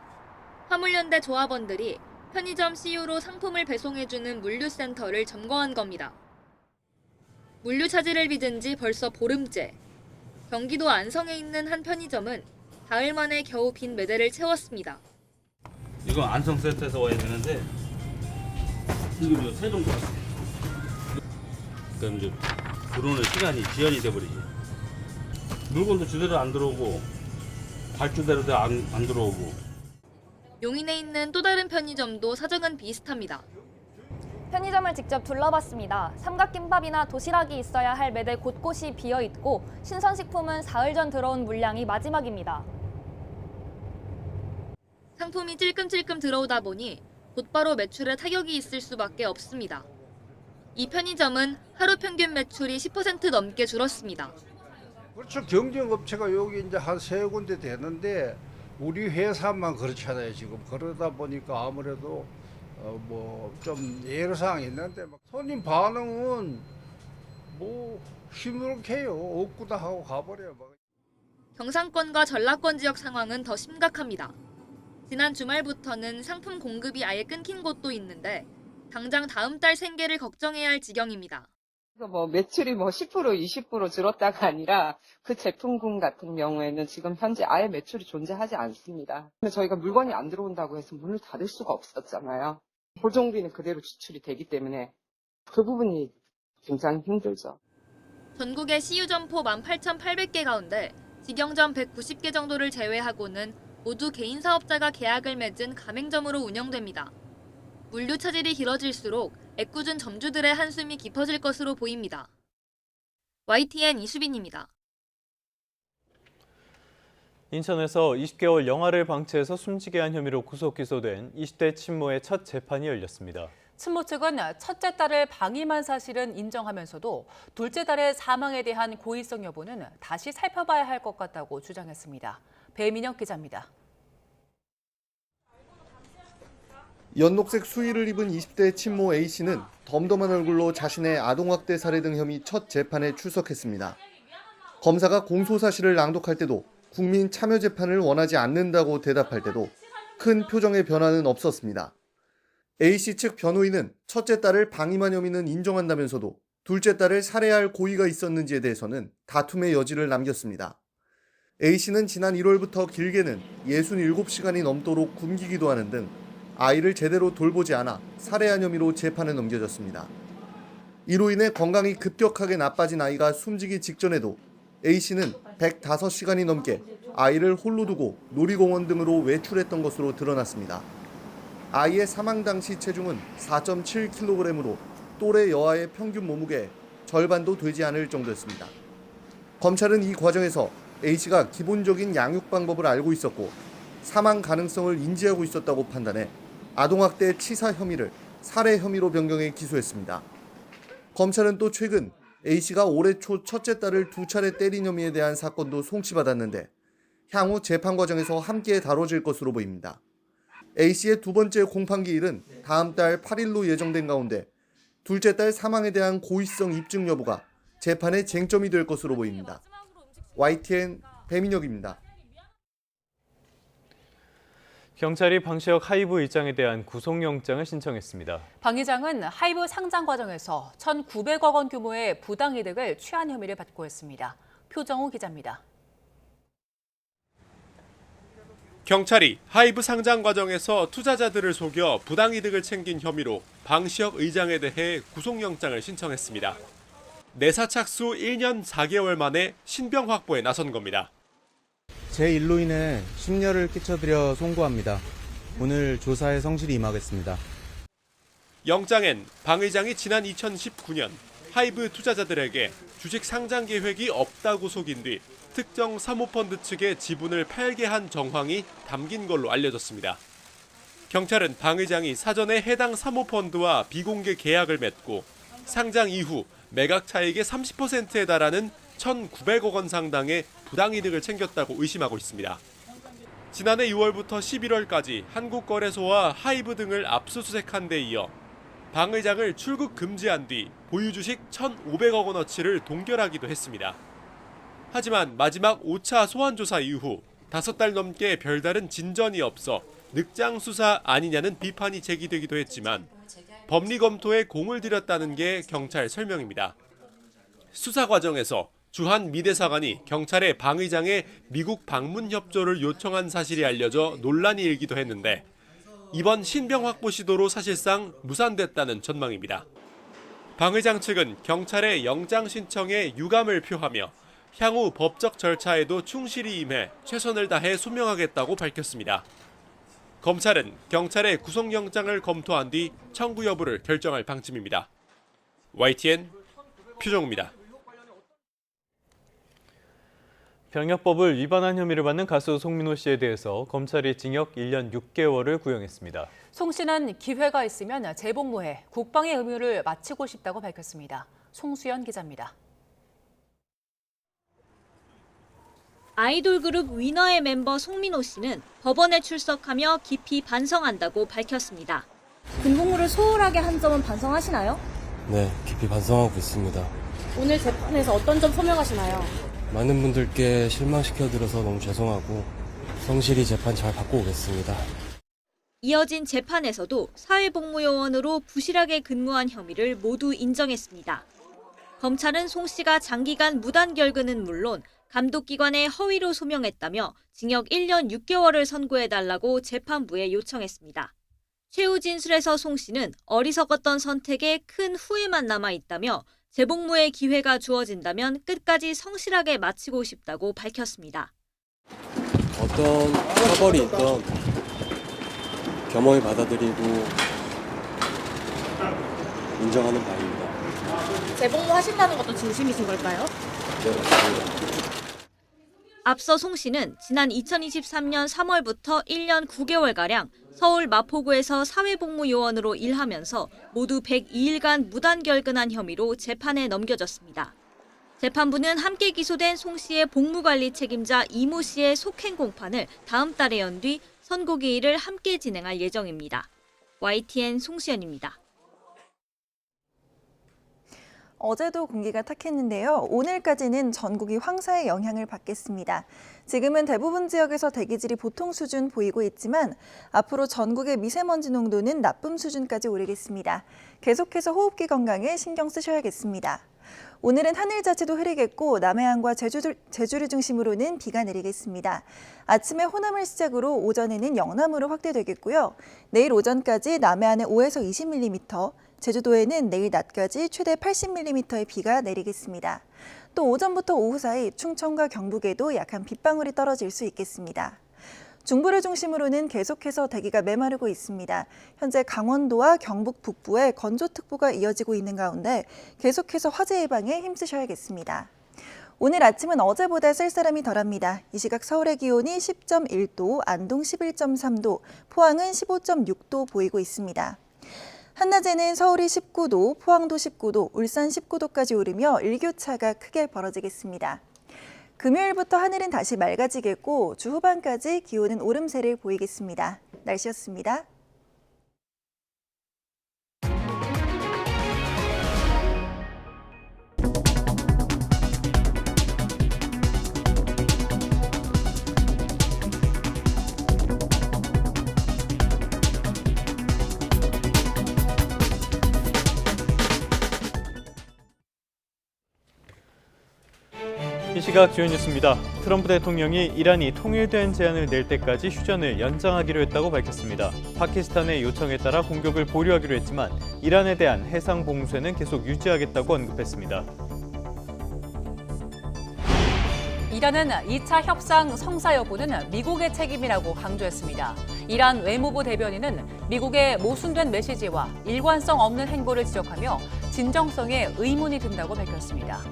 화물연대 조합원들이 편의점 CU로 상품을 배송해주는 물류센터를 점거한 겁니다. 물류 차질을 빚은 지 벌써 보름째. 경기도 안성에 있는 한 편의점은 사흘 만에 겨우 빈 매대를 채웠습니다. 이거 안성 세트에서 와야 되는데 지금 세종 왔어요. 그럼 이제 들어오는 시간이 지연이 돼버리지. 물건도 제대로 안 들어오고 발주대로도 안 들어오고. 용인에 있는 또 다른 편의점도 사정은 비슷합니다. 편의점을 직접 둘러봤습니다. 삼각김밥이나 도시락이 있어야 할 매대 곳곳이 비어있고 신선식품은 사흘 전 들어온 물량이 마지막입니다. 상품이 찔끔찔끔 들어오다 보니 곧바로 매출에 타격이 있을 수밖에 없습니다. 이 편의점은 하루 평균 매출이 10% 넘게 줄었습니다. 그렇죠. 경쟁업체가 여기 이제 한 3군데 되는데 우리 회사만 그렇잖아요. 지금 그러다 보니까 아무래도 뭐 좀 예외사항이 있는데 손님 반응은 뭐 시무룩해요. 없구나 하고 가버려요. 경상권과 전라권 지역 상황은 더 심각합니다. 지난 주말부터는 상품 공급이 아예 끊긴 곳도 있는데 당장 다음 달 생계를 걱정해야 할 지경입니다. 뭐 매출이 10% 20% 줄었다가 아니라 그 제품군 같은 경우에는 지금 현재 아예 매출이 존재하지 않습니다. 근데 저희가 물건이 안 들어온다고 해서 문을 닫을 수가 없었잖아요. 보정비는 그대로 지출이 되기 때문에 그 부분이 굉장히 힘들죠. 전국의 CU 점포 18,800개 가운데 직영점 190개 정도를 제외하고는 모두 개인 사업자가 계약을 맺은 가맹점으로 운영됩니다. 물류 차질이 길어질수록 애꿎은 점주들의 한숨이 깊어질 것으로 보입니다. YTN 이수빈입니다. 인천에서 20개월 영아를 방치해서 숨지게 한 혐의로 구속 기소된 20대 친모의 첫 재판이 열렸습니다. 친모 측은 첫째 딸을 방임한 사실은 인정하면서도 둘째 딸의 사망에 대한 고의성 여부는 다시 살펴봐야 할 것 같다고 주장했습니다. 배민혁 기자입니다. 연녹색 수의를 입은 20대 친모 A씨는 덤덤한 얼굴로 자신의 아동학대 살해 등 혐의 첫 재판에 출석했습니다. 검사가 공소사실을 낭독할 때도 국민 참여 재판을 원하지 않는다고 대답할 때도 큰 표정의 변화는 없었습니다. A씨 측 변호인은 첫째 딸을 방임한 혐의는 인정한다면서도 둘째 딸을 살해할 고의가 있었는지에 대해서는 다툼의 여지를 남겼습니다. A씨는 지난 1월부터 길게는 67시간이 넘도록 굶기기도 하는 등 아이를 제대로 돌보지 않아 살해한 혐의로 재판에 넘겨졌습니다. 이로 인해 건강이 급격하게 나빠진 아이가 숨지기 직전에도 A씨는 105시간이 넘게 아이를 홀로 두고 놀이공원 등으로 외출했던 것으로 드러났습니다. 아이의 사망 당시 체중은 4.7kg으로 또래 여아의 평균 몸무게의 절반도 되지 않을 정도였습니다. 검찰은 이 과정에서 A씨가 기본적인 양육 방법을 알고 있었고 사망 가능성을 인지하고 있었다고 판단해 아동학대 치사 혐의를 살해 혐의로 변경해 기소했습니다. 검찰은 또 최근 A씨가 올해 초 첫째 딸을 2차례 때린 혐의에 대한 사건도 송치받았는데 향후 재판 과정에서 함께 다뤄질 것으로 보입니다. A씨의 두 번째 공판기일은 다음 달 8일로 예정된 가운데 둘째 딸 사망에 대한 고의성 입증 여부가 재판의 쟁점이 될 것으로 보입니다. YTN 배민혁입니다. 경찰이 방시혁 하이브 의장에 대한 구속영장을 신청했습니다. 방 의장은 하이브 상장 과정에서 1,900억 원 규모의 부당이득을 취한 혐의를 받고 있습니다. 표정우 기자입니다. 경찰이 하이브 상장 과정에서 투자자들을 속여 부당이득을 챙긴 혐의로 방시혁 의장에 대해 구속영장을 신청했습니다. 내사 착수 1년 4개월 만에 신병 확보에 나선 겁니다. 제 일로 인해 심려를 끼쳐드려 송구합니다. 오늘 조사에 성실히 임하겠습니다. 영장엔 방 의장이 지난 2019년 하이브 투자자들에게 주식 상장 계획이 없다고 속인 뒤 특정 사모펀드 측의 지분을 팔게 한 정황이 담긴 걸로 알려졌습니다. 경찰은 방 의장이 사전에 해당 사모펀드와 비공개 계약을 맺고 상장 이후 매각 차익의 30%에 달하는 1,900억 원 상당의 부당이득을 챙겼다고 의심하고 있습니다. 지난해 6월부터 11월까지 한국거래소와 하이브 등을 압수수색한 데 이어 방 의장을 출국 금지한 뒤 보유 주식 1,500억 원어치를 동결하기도 했습니다. 하지만 마지막 5차 소환조사 이후 5달 넘게 별다른 진전이 없어 늑장 수사 아니냐는 비판이 제기되기도 했지만 법리 검토에 공을 들였다는 게 경찰 설명입니다. 수사 과정에서 주한 미 대사관이 경찰에 방 의장의 미국 방문 협조를 요청한 사실이 알려져 논란이 일기도 했는데 이번 신병 확보 시도로 사실상 무산됐다는 전망입니다. 방 의장 측은 경찰의 영장 신청에 유감을 표하며 향후 법적 절차에도 충실히 임해 최선을 다해 소명하겠다고 밝혔습니다. 검찰은 경찰의 구속영장을 검토한 뒤 청구 여부를 결정할 방침입니다. YTN 표정우입니다. 병역법을 위반한 혐의를 받는 가수 송민호 씨에 대해서 검찰이 징역 1년 6개월을 구형했습니다. 송 씨는 기회가 있으면 재복무해 국방의 의무를 마치고 싶다고 밝혔습니다. 송수연 기자입니다. 아이돌 그룹 위너의 멤버 송민호 씨는 법원에 출석하며 깊이 반성한다고 밝혔습니다. 군복무를 소홀하게 한 점은 반성하시나요? 네, 깊이 반성하고 있습니다. 오늘 재판에서 어떤 점 소명하시나요? 많은 분들께 실망시켜드려서 너무 죄송하고 성실히 재판 잘 받고 오겠습니다. 이어진 재판에서도 사회복무요원으로 부실하게 근무한 혐의를 모두 인정했습니다. 검찰은 송 씨가 장기간 무단결근은 물론 감독기관에 허위로 소명했다며 징역 1년 6개월을 선고해달라고 재판부에 요청했습니다. 최후 진술에서 송 씨는 어리석었던 선택에 큰 후회만 남아있다며 재복무의 기회가 주어진다면 끝까지 성실하게 마치고 싶다고 밝혔습니다. 어떤 처벌이 있던 겸허히 받아들이고 인정하는 바입니다. 재복무 하신다는 것도 진심이신 걸까요? 네, 맞습니다. 앞서 송 씨는 지난 2023년 3월부터 1년 9개월가량 서울 마포구에서 사회복무요원으로 일하면서 모두 102일간 무단결근한 혐의로 재판에 넘겨졌습니다. 재판부는 함께 기소된 송 씨의 복무관리 책임자 이모 씨의 속행 공판을 다음 달에 연 뒤 선고기일을 함께 진행할 예정입니다. YTN 송수연입니다. 어제도 공기가 탁했는데요. 오늘까지는 전국이 황사의 영향을 받겠습니다. 지금은 대부분 지역에서 대기질이 보통 수준 보이고 있지만 앞으로 전국의 미세먼지 농도는 나쁨 수준까지 오르겠습니다. 계속해서 호흡기 건강에 신경 쓰셔야겠습니다. 오늘은 하늘 자체도 흐리겠고 남해안과 제주를 중심으로는 비가 내리겠습니다. 아침에 호남을 시작으로 오전에는 영남으로 확대되겠고요. 내일 오전까지 남해안에 5에서 20mm, 제주도에는 내일 낮까지 최대 80mm의 비가 내리겠습니다. 또 오전부터 오후 사이 충청과 경북에도 약한 빗방울이 떨어질 수 있겠습니다. 중부를 중심으로는 계속해서 대기가 메마르고 있습니다. 현재 강원도와 경북 북부에 건조특보가 이어지고 있는 가운데 계속해서 화재 예방에 힘쓰셔야겠습니다. 오늘 아침은 어제보다 쌀쌀함이 덜합니다. 이 시각 서울의 기온이 10.1도, 안동 11.3도, 포항은 15.6도 보이고 있습니다. 한낮에는 서울이 19도, 포항도 19도, 울산 19도까지 오르며 일교차가 크게 벌어지겠습니다. 금요일부터 하늘은 다시 맑아지겠고 주 후반까지 기온은 오름세를 보이겠습니다. 날씨였습니다. 이 시각 주요 뉴스입니다. 트럼프 대통령이 이란이 통일된 제안을 낼 때까지 휴전을 연장하기로 했다고 밝혔습니다. 파키스탄의 요청에 따라 공격을 보류하기로 했지만 이란에 대한 해상 봉쇄는 계속 유지하겠다고 언급했습니다. 이란은 2차 협상 성사 여부는 미국의 책임이라고 강조했습니다. 이란 외무부 대변인은 미국의 모순된 메시지와 일관성 없는 행보를 지적하며 진정성에 의문이 든다고 밝혔습니다.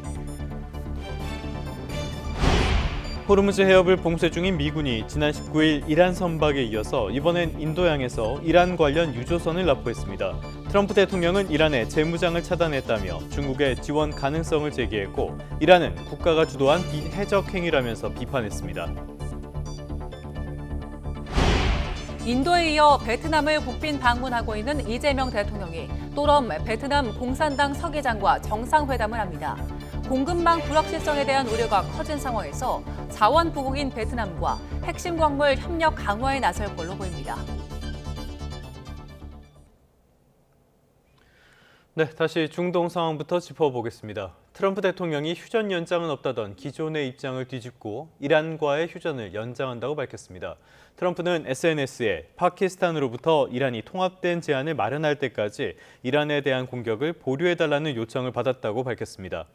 호르무즈 해협을 봉쇄 중인 미군이 지난 19일 이란 선박에 이어서 이번엔 인도양에서 이란 관련 유조선을 납포했습니다. 트럼프 대통령은 이란의 재무장을 차단했다며 중국의 지원 가능성을 제기했고 이란은 국가가 주도한 비해적 행위라면서 비판했습니다. 인도에 이어 베트남을 국빈 방문하고 있는 이재명 대통령이 또럼 베트남 공산당 서기장과 정상회담을 합니다. 공급망 불확실성에 대한 우려가 커진 상황에서 자원 부국인 베트남과 핵심 광물 협력 강화에 나설 걸로 보입니다. 네, 다시 중동 상황부터 짚어보겠습니다. 트럼프 대통령이 휴전 연장은 없다던 기존의 입장을 뒤집고 이란과의 휴전을 연장한다고 밝혔습니다. 트럼프는 SNS에 파키스탄으로부터 이란이 통합된 제안을 마련할 때까지 이란에 대한 공격을 보류해달라는 요청을 받았다고 밝혔습니다.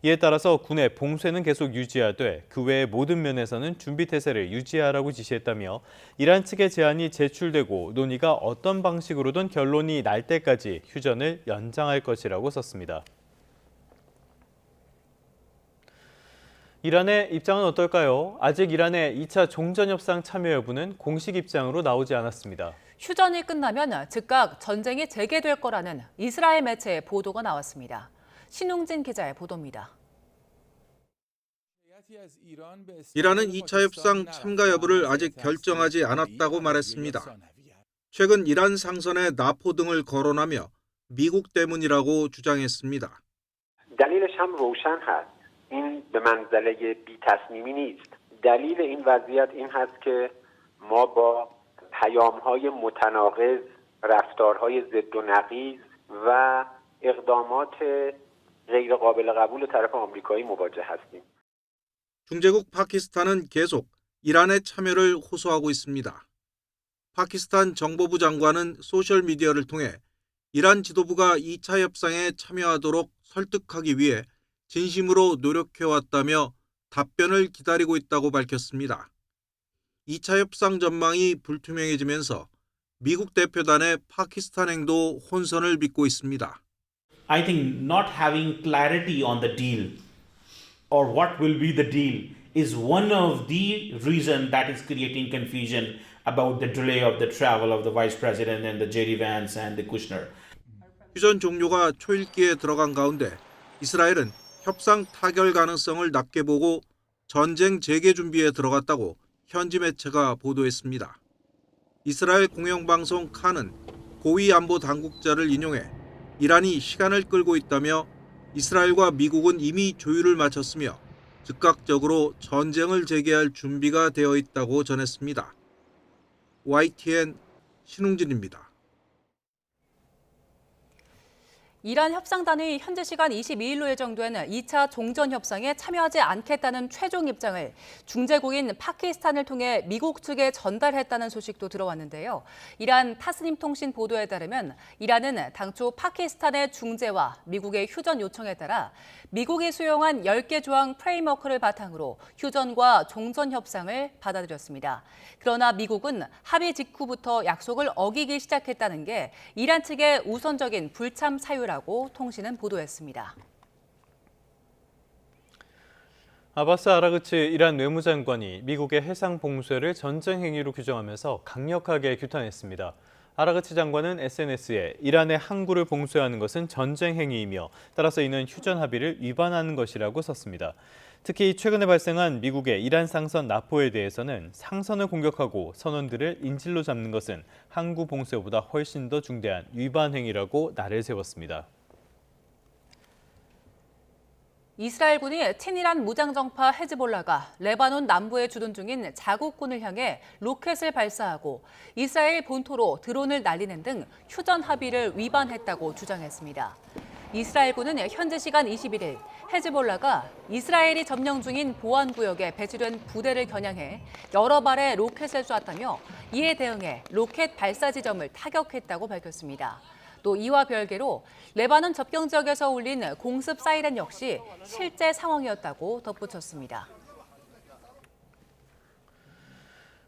이에 따라서 군의 봉쇄는 계속 유지하되 그 외의 모든 면에서는 준비태세를 유지하라고 지시했다며 이란 측의 제안이 제출되고 논의가 어떤 방식으로든 결론이 날 때까지 휴전을 연장할 것이라고 썼습니다. 이란의 입장은 어떨까요? 아직 이란의 2차 종전협상 참여 여부는 공식 입장으로 나오지 않았습니다. 휴전이 끝나면 즉각 전쟁이 재개될 거라는 이스라엘 매체의 보도가 나왔습니다. 신웅진 기자의 보도입니다. 이란은 2차 협상 참가 여부를 아직 결정하지 않았다고 말했습니다. 최근 이란 상선에 나포 등을 거론하며 미국 때문이라고 주장했습니다. این به منزله بی‌تصمیمی نیست. دلیل این وضعیت این هست که ما با پیام‌های متناقض، رفتارهای ضد و نقیض و اقدامات غیر قابل قبول طرف آمریکایی مواجه هستیم. 중재국 파키스탄은 계속 이란의 참여를 호소하고 있습니다. 파키스탄 정보부 장관은 소셜미디어를 통해 이란 지도부가 2차 협상에 참여하도록 설득하기 위해 진심으로 노력해왔다며 답변을 기다리고 있다고 밝혔습니다. 2차 협상 전망이 불투명해지면서 미국 대표단의 파키스탄 행도 혼선을 빚고 있습니다. I think not having clarity on the deal or what will be the deal is one of the reasons that is creating confusion about the delay of the travel of the Vice President and the JD Vance and the Kushner. 휴전 종료가 초읽기에 들어간 가운데 이스라엘은 협상 타결 가능성을 낮게 보고 전쟁 재개 준비에 들어갔다고 현지 매체가 보도했습니다. 이스라엘 공영방송 칸은 고위 안보 당국자를 인용해 이란이 시간을 끌고 있다며 이스라엘과 미국은 이미 조율을 마쳤으며 즉각적으로 전쟁을 재개할 준비가 되어 있다고 전했습니다. YTN 신웅진입니다. 이란 협상단이 현지 시간 22일로 예정된 2차 종전협상에 참여하지 않겠다는 최종 입장을 중재국인 파키스탄을 통해 미국 측에 전달했다는 소식도 들어왔는데요. 이란 타스님 통신 보도에 따르면 이란은 당초 파키스탄의 중재와 미국의 휴전 요청에 따라 미국이 수용한 10개 조항 프레임워크를 바탕으로 휴전과 종전협상을 받아들였습니다. 그러나 미국은 합의 직후부터 약속을 어기기 시작했다는 게 이란 측의 우선적인 불참 사유라고 통신은 보도했습니다. 아바스 아라그치 이란 외무장관이 미국의 해상 봉쇄를 전쟁 행위로 규정하면서 강력하게 규탄했습니다. 아라그치 장관은 SNS에 이란의 항구를 봉쇄하는 것은 전쟁 행위이며 따라서 이는 휴전 합의를 위반하는 것이라고 썼습니다. 특히 최근에 발생한 미국의 이란 상선 나포에 대해서는 상선을 공격하고 선원들을 인질로 잡는 것은 항구 봉쇄보다 훨씬 더 중대한 위반 행위라고 날을 세웠습니다. 이스라엘군이 친이란 무장정파 헤즈볼라가 레바논 남부에 주둔 중인 자국군을 향해 로켓을 발사하고 이스라엘 본토로 드론을 날리는 등 휴전 합의를 위반했다고 주장했습니다. 이스라엘군은 현지 시간 21일 헤즈볼라가 이스라엘이 점령 중인 보안구역에 배치된 부대를 겨냥해 여러 발의 로켓을 쏘았다며 이에 대응해 로켓 발사 지점을 타격했다고 밝혔습니다. 또 이와 별개로 레바논 접경 지역에서 울린 공습 사이렌 역시 실제 상황이었다고 덧붙였습니다.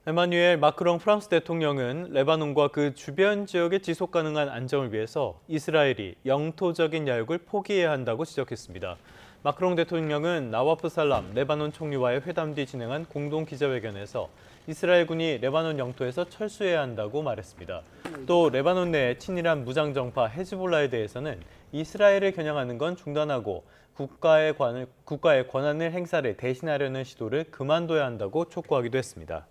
에마뉴엘 마크롱 프랑스 대통령은 레바논과 그 주변 지역의 지속 가능한 안정을 위해서 이스라엘이 영토적인 야욕을 포기해야 한다고 지적했습니다. 마크롱 대통령은 나와프 살람 레바논 총리와의 회담 뒤 진행한 공동 기자회견에서 이스라엘군이 레바논 영토에서 철수해야 한다고 말했습니다. 또 레바논 내 친이란 무장정파 헤즈볼라에 대해서는 이스라엘을 겨냥하는 건 중단하고 국가의 권한을 행사를 대신하려는 시도를 그만둬야 한다고 촉구하기도 했습니다.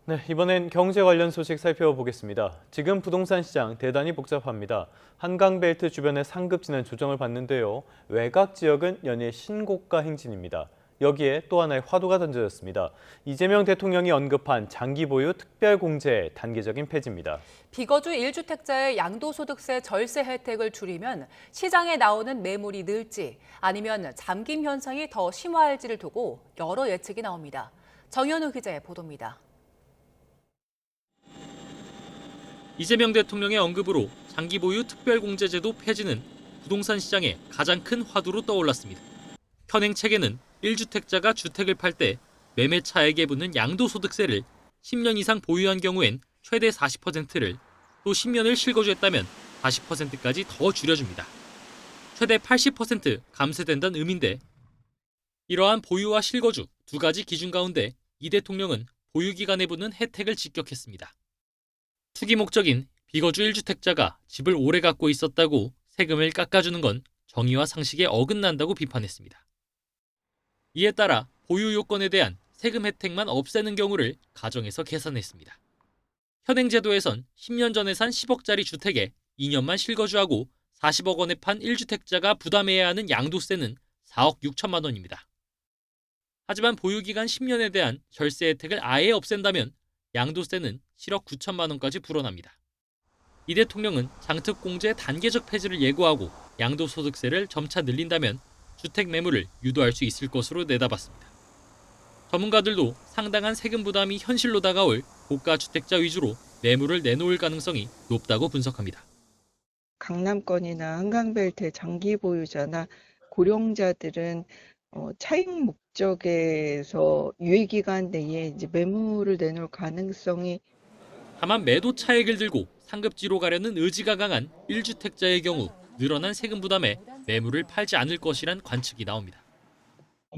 네, 이번엔 경제 관련 소식 살펴보겠습니다. 지금 부동산 시장 대단히 복잡합니다. 한강벨트 주변의 상급지는 조정을 받는데요. 외곽 지역은 연일 신고가 행진입니다. 여기에 또 하나의 화두가 던져졌습니다. 이재명 대통령이 언급한 장기 보유 특별공제의 단계적인 폐지입니다. 비거주 1주택자의 양도소득세 절세 혜택을 줄이면 시장에 나오는 매물이 늘지 아니면 잠김 현상이 더 심화할지를 두고 여러 예측이 나옵니다. 정현우 기자의 보도입니다. 이재명 대통령의 언급으로 장기 보유 특별공제제도 폐지는 부동산 시장의 가장 큰 화두로 떠올랐습니다. 현행 체계는 1주택자가 주택을 팔 때 매매 차액에 붙는 양도소득세를 10년 이상 보유한 경우엔 최대 40%를, 또 10년을 실거주했다면 40%까지 더 줄여줍니다. 최대 80% 감세된다는 의미인데, 이러한 보유와 실거주 두 가지 기준 가운데 이 대통령은 보유기간에 붙는 혜택을 직격했습니다. 투기 목적인 비거주 1주택자가 집을 오래 갖고 있었다고 세금을 깎아주는 건 정의와 상식에 어긋난다고 비판했습니다. 이에 따라 보유 요건에 대한 세금 혜택만 없애는 경우를 가정해서 계산했습니다. 현행 제도에선 10년 전에 산 10억짜리 주택에 2년만 실거주하고 40억 원에 판 1주택자가 부담해야 하는 양도세는 4억 6천만 원입니다. 하지만 보유기간 10년에 대한 절세 혜택을 아예 없앤다면 양도세는 7억 9천만 원까지 불어납니다. 이 대통령은 장특공제 단계적 폐지를 예고하고 양도소득세를 점차 늘린다면 주택 매물을 유도할 수 있을 것으로 내다봤습니다. 전문가들도 상당한 세금 부담이 현실로 다가올 고가 주택자 위주로 매물을 내놓을 가능성이 높다고 분석합니다. 강남권이나 한강벨트의 장기 보유자나 고령자들은 차익 목적에서 유예기간 내에 이제 매물을 내놓을 가능성이. 다만 매도 차익을 들고 상급지로 가려는 의지가 강한 1주택자의 경우 늘어난 세금 부담에 매물을 팔지 않을 것이란 관측이 나옵니다.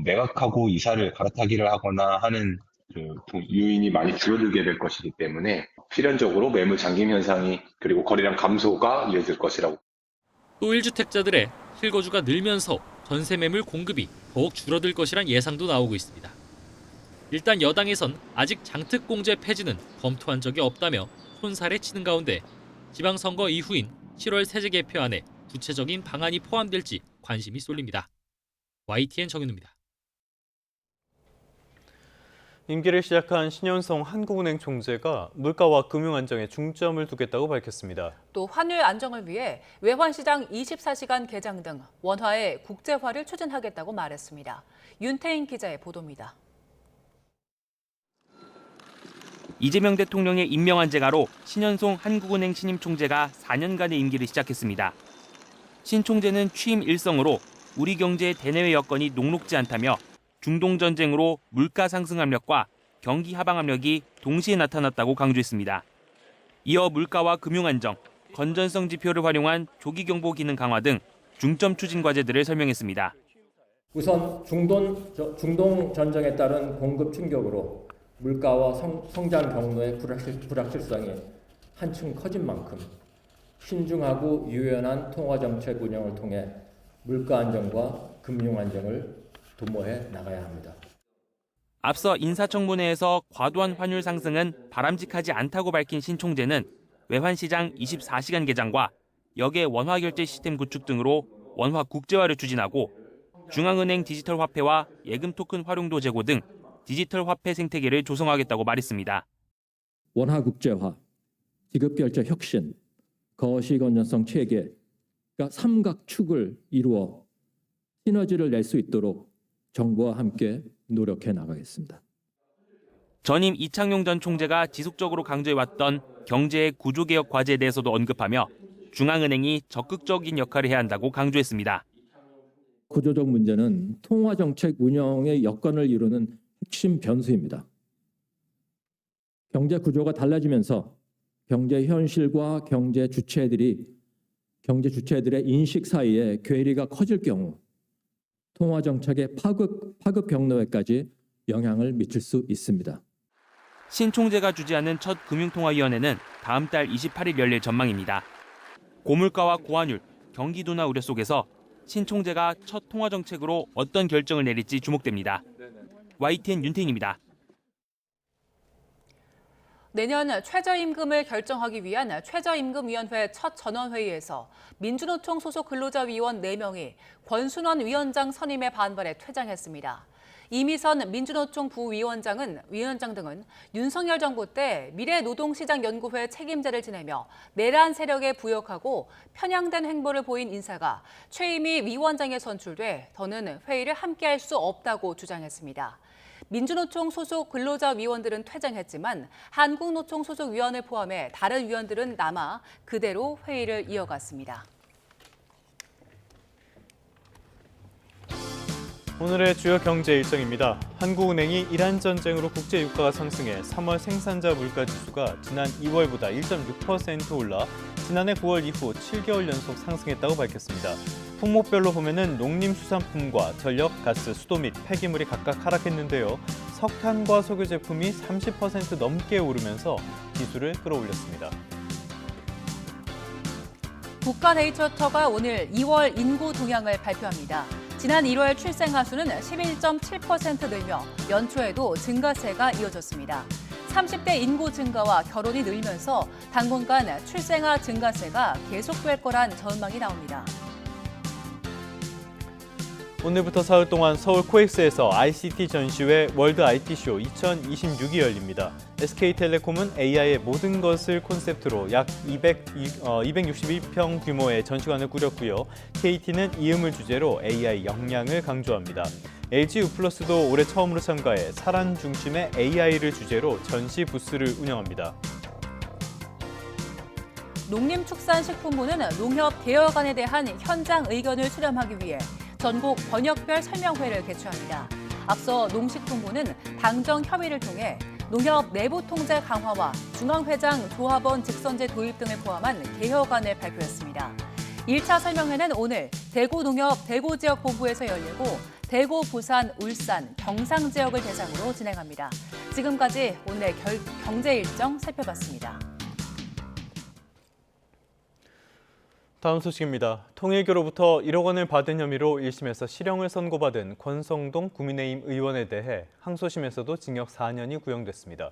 매각하고 이사를 갈아타기를 하거나 하는 요인이 많이 줄어들게 될 것이기 때문에 필연적으로 매물 잠김 현상이 그리고 거래량 감소가 이어질 것이라고. 또 1주택자들의 실거주가 늘면서 전세 매물 공급이 더욱 줄어들 것이란 예상도 나오고 있습니다. 일단 여당에선 아직 장특공제 폐지는 검토한 적이 없다며 손살에 치는 가운데 지방선거 이후인 7월 세제 개표안에 구체적인 방안이 포함될지 관심이 쏠립니다. YTN 정윤우입니다. 임기를 시작한 신현성 한국은행 총재가 물가와 금융 안정에 중점을 두겠다고 밝혔습니다. 또 환율 안정을 위해 외환시장 24시간 개장 등 원화의 국제화를 추진하겠다고 말했습니다. 윤태인 기자의 보도입니다. 이재명 대통령의 임명한 재가로 신현송 한국은행 신임 총재가 4년간의 임기를 시작했습니다. 신 총재는 취임 일성으로 우리 경제의 대내외 여건이 녹록지 않다며 중동 전쟁으로 물가 상승 압력과 경기 하방 압력이 동시에 나타났다고 강조했습니다. 이어 물가와 금융 안정, 건전성 지표를 활용한 조기 경보 기능 강화 등 중점 추진 과제들을 설명했습니다. 우선 중동 전쟁에 따른 공급 충격으로 물가와 성장 경로의 불확실성이 한층 커진 만큼 신중하고 유연한 통화정책 운영을 통해 물가 안정과 금융 안정을 도모해 나가야 합니다. 앞서 인사청문회에서 과도한 환율 상승은 바람직하지 않다고 밝힌 신 총재는 외환시장 24시간 개장과 역의 원화결제 시스템 구축 등으로 원화 국제화를 추진하고 중앙은행 디지털 화폐와 예금 토큰 활용도 제고 등 디지털 화폐 생태계를 조성하겠다고 말했습니다. 원화 국제화, 지급결제 혁신, 거시 건전성 체계, 그러니까 삼각축을 이루어 시너지를 낼 수 있도록 정부와 함께 노력해 나가겠습니다. 전임 이창용 전 총재가 지속적으로 강조해왔던 경제의 구조개혁 과제에 대해서도 언급하며 중앙은행이 적극적인 역할을 해야 한다고 강조했습니다. 구조적 문제는 통화정책 운영의 여건을 이루는 핵심 변수입니다. 경제 구조가 달라지면서 경제 현실과 경제 주체들의 인식 사이에 괴리가 커질 경우 통화정책의 파급 경로에까지 영향을 미칠 수 있습니다. 신 총재가 주재하는 첫 금융통화위원회는 다음 달 28일 열릴 전망입니다. 고물가와 고환율, 경기 둔화 우려 속에서 신 총재가 첫 통화정책으로 어떤 결정을 내릴지 주목됩니다. YTN 윤태인입니다. 내년 최저임금을 결정하기 위한 최저임금위원회 첫 전원회의에서 민주노총 소속 근로자위원 4명이 권순원 위원장 선임에 반발해 퇴장했습니다. 이미선 민주노총 위원장 등은 윤석열 정부 때 미래노동시장연구회 책임자를 지내며 내란 세력에 부역하고 편향된 행보를 보인 인사가 최이미 위원장에 선출돼 더는 회의를 함께할 수 없다고 주장했습니다. 민주노총 소속 근로자위원들은 퇴장했지만 한국노총 소속 위원을 포함해 다른 위원들은 남아 그대로 회의를 이어갔습니다. 오늘의 주요 경제 일정입니다. 한국은행이 이란 전쟁으로 국제 유가가 상승해 3월 생산자 물가지수가 지난 2월보다 1.6% 올라 지난해 9월 이후 7개월 연속 상승했다고 밝혔습니다. 품목별로 보면은 농림수산품과 전력, 가스, 수도 및 폐기물이 각각 하락했는데요. 석탄과 석유 제품이 30% 넘게 오르면서 지수를 끌어올렸습니다. 국가데이터처가 오늘 2월 인구 동향을 발표합니다. 지난 1월 출생아 수는 11.7% 늘며 연초에도 증가세가 이어졌습니다. 30대 인구 증가와 결혼이 늘면서 당분간 출생아 증가세가 계속될 거란 전망이 나옵니다. 오늘부터 사흘 동안 서울 코엑스에서 ICT 전시회 월드 IT쇼 2026이 열립니다. SK텔레콤은 AI의 모든 것을 콘셉트로 약 262평 규모의 전시관을 꾸렸고요. KT는 이음을 주제로 AI 역량을 강조합니다. LG U+도 올해 처음으로 참가해 사람 중심의 AI를 주제로 전시 부스를 운영합니다. 농림축산식품부는 농협 개혁안에 대한 현장 의견을 수렴하기 위해 전국 번역별 설명회를 개최합니다. 앞서 농식품부는 당정 협의를 통해 농협 내부 통제 강화와 중앙회장 조합원 직선제 도입 등을 포함한 개혁안을 발표했습니다. 1차 설명회는 오늘 대구농협 대구지역본부에서 열리고 대구, 부산, 울산, 경상 지역을 대상으로 진행합니다. 지금까지 오늘의 경제 일정 살펴봤습니다. 다음 소식입니다. 통일교로부터 1억 원을 받은 혐의로 1심에서 실형을 선고받은 권성동 국민의힘 의원에 대해 항소심에서도 징역 4년이 구형됐습니다.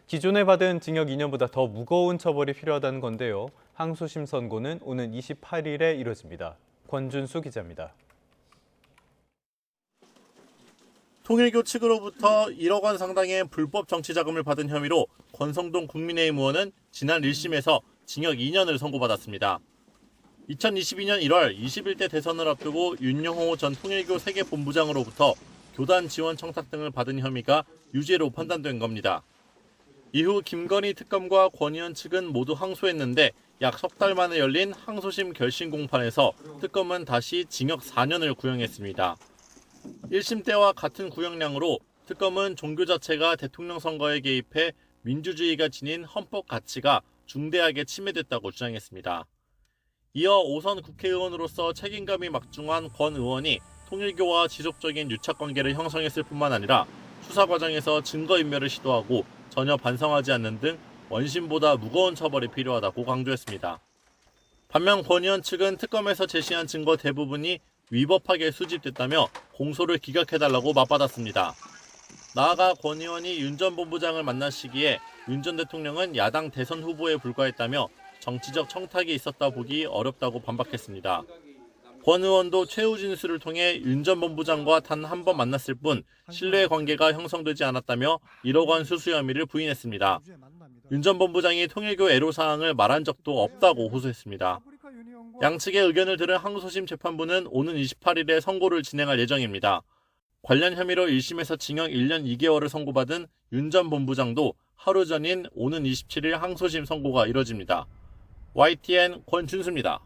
기존에 받은 징역 2년보다 더 무거운 처벌이 필요하다는 건데요. 항소심 선고는 오는 28일에 이뤄집니다. 권준수 기자입니다. 통일교 측으로부터 1억 원 상당의 불법 정치자금을 받은 혐의로 권성동 국민의힘 의원은 지난 1심에서 징역 2년을 선고받았습니다. 2022년 1월 21대 대선을 앞두고 윤영호 전 통일교 세계본부장으로부터 교단 지원 청탁 등을 받은 혐의가 유죄로 판단된 겁니다. 이후 김건희 특검과 권 의원 측은 모두 항소했는데 약 석 달 만에 열린 항소심 결심 공판에서 특검은 다시 징역 4년을 구형했습니다. 1심 때와 같은 구형량으로 특검은 종교 자체가 대통령 선거에 개입해 민주주의가 지닌 헌법 가치가 중대하게 침해됐다고 주장했습니다. 이어 5선 국회의원으로서 책임감이 막중한 권 의원이 통일교와 지속적인 유착관계를 형성했을 뿐만 아니라 수사 과정에서 증거인멸을 시도하고 전혀 반성하지 않는 등 원심보다 무거운 처벌이 필요하다고 강조했습니다. 반면 권 의원 측은 특검에서 제시한 증거 대부분이 위법하게 수집됐다며 공소를 기각해달라고 맞받았습니다. 나아가 권 의원이 윤 전 본부장을 만난 시기에 윤 전 대통령은 야당 대선 후보에 불과했다며 정치적 청탁이 있었다 보기 어렵다고 반박했습니다. 권 의원도 최후 진술을 통해 윤 전 본부장과 단 한 번 만났을 뿐 신뢰 관계가 형성되지 않았다며 1억 원 수수 혐의를 부인했습니다. 윤 전 본부장이 통일교 애로사항을 말한 적도 없다고 호소했습니다. 양측의 의견을 들은 항소심 재판부는 오는 28일에 선고를 진행할 예정입니다. 관련 혐의로 1심에서 징역 1년 2개월을 선고받은 윤 전 본부장도 하루 전인 오는 27일 항소심 선고가 이뤄집니다. YTN 권준수입니다.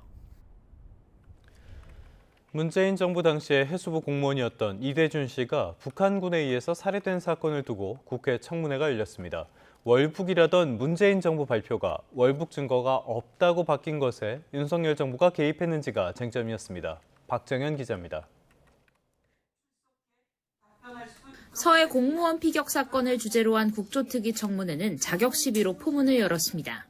문재인 정부 당시에 해수부 공무원이었던 이대준 씨가 북한군에 의해서 살해된 사건을 두고 국회 청문회가 열렸습니다. 월북이라던 문재인 정부 발표가 월북 증거가 없다고 바뀐 것에 윤석열 정부가 개입했는지가 쟁점이었습니다. 박정현 기자입니다. 서해 공무원 피격 사건을 주제로 한 국조특위 청문회는 자격 시비로 포문을 열었습니다.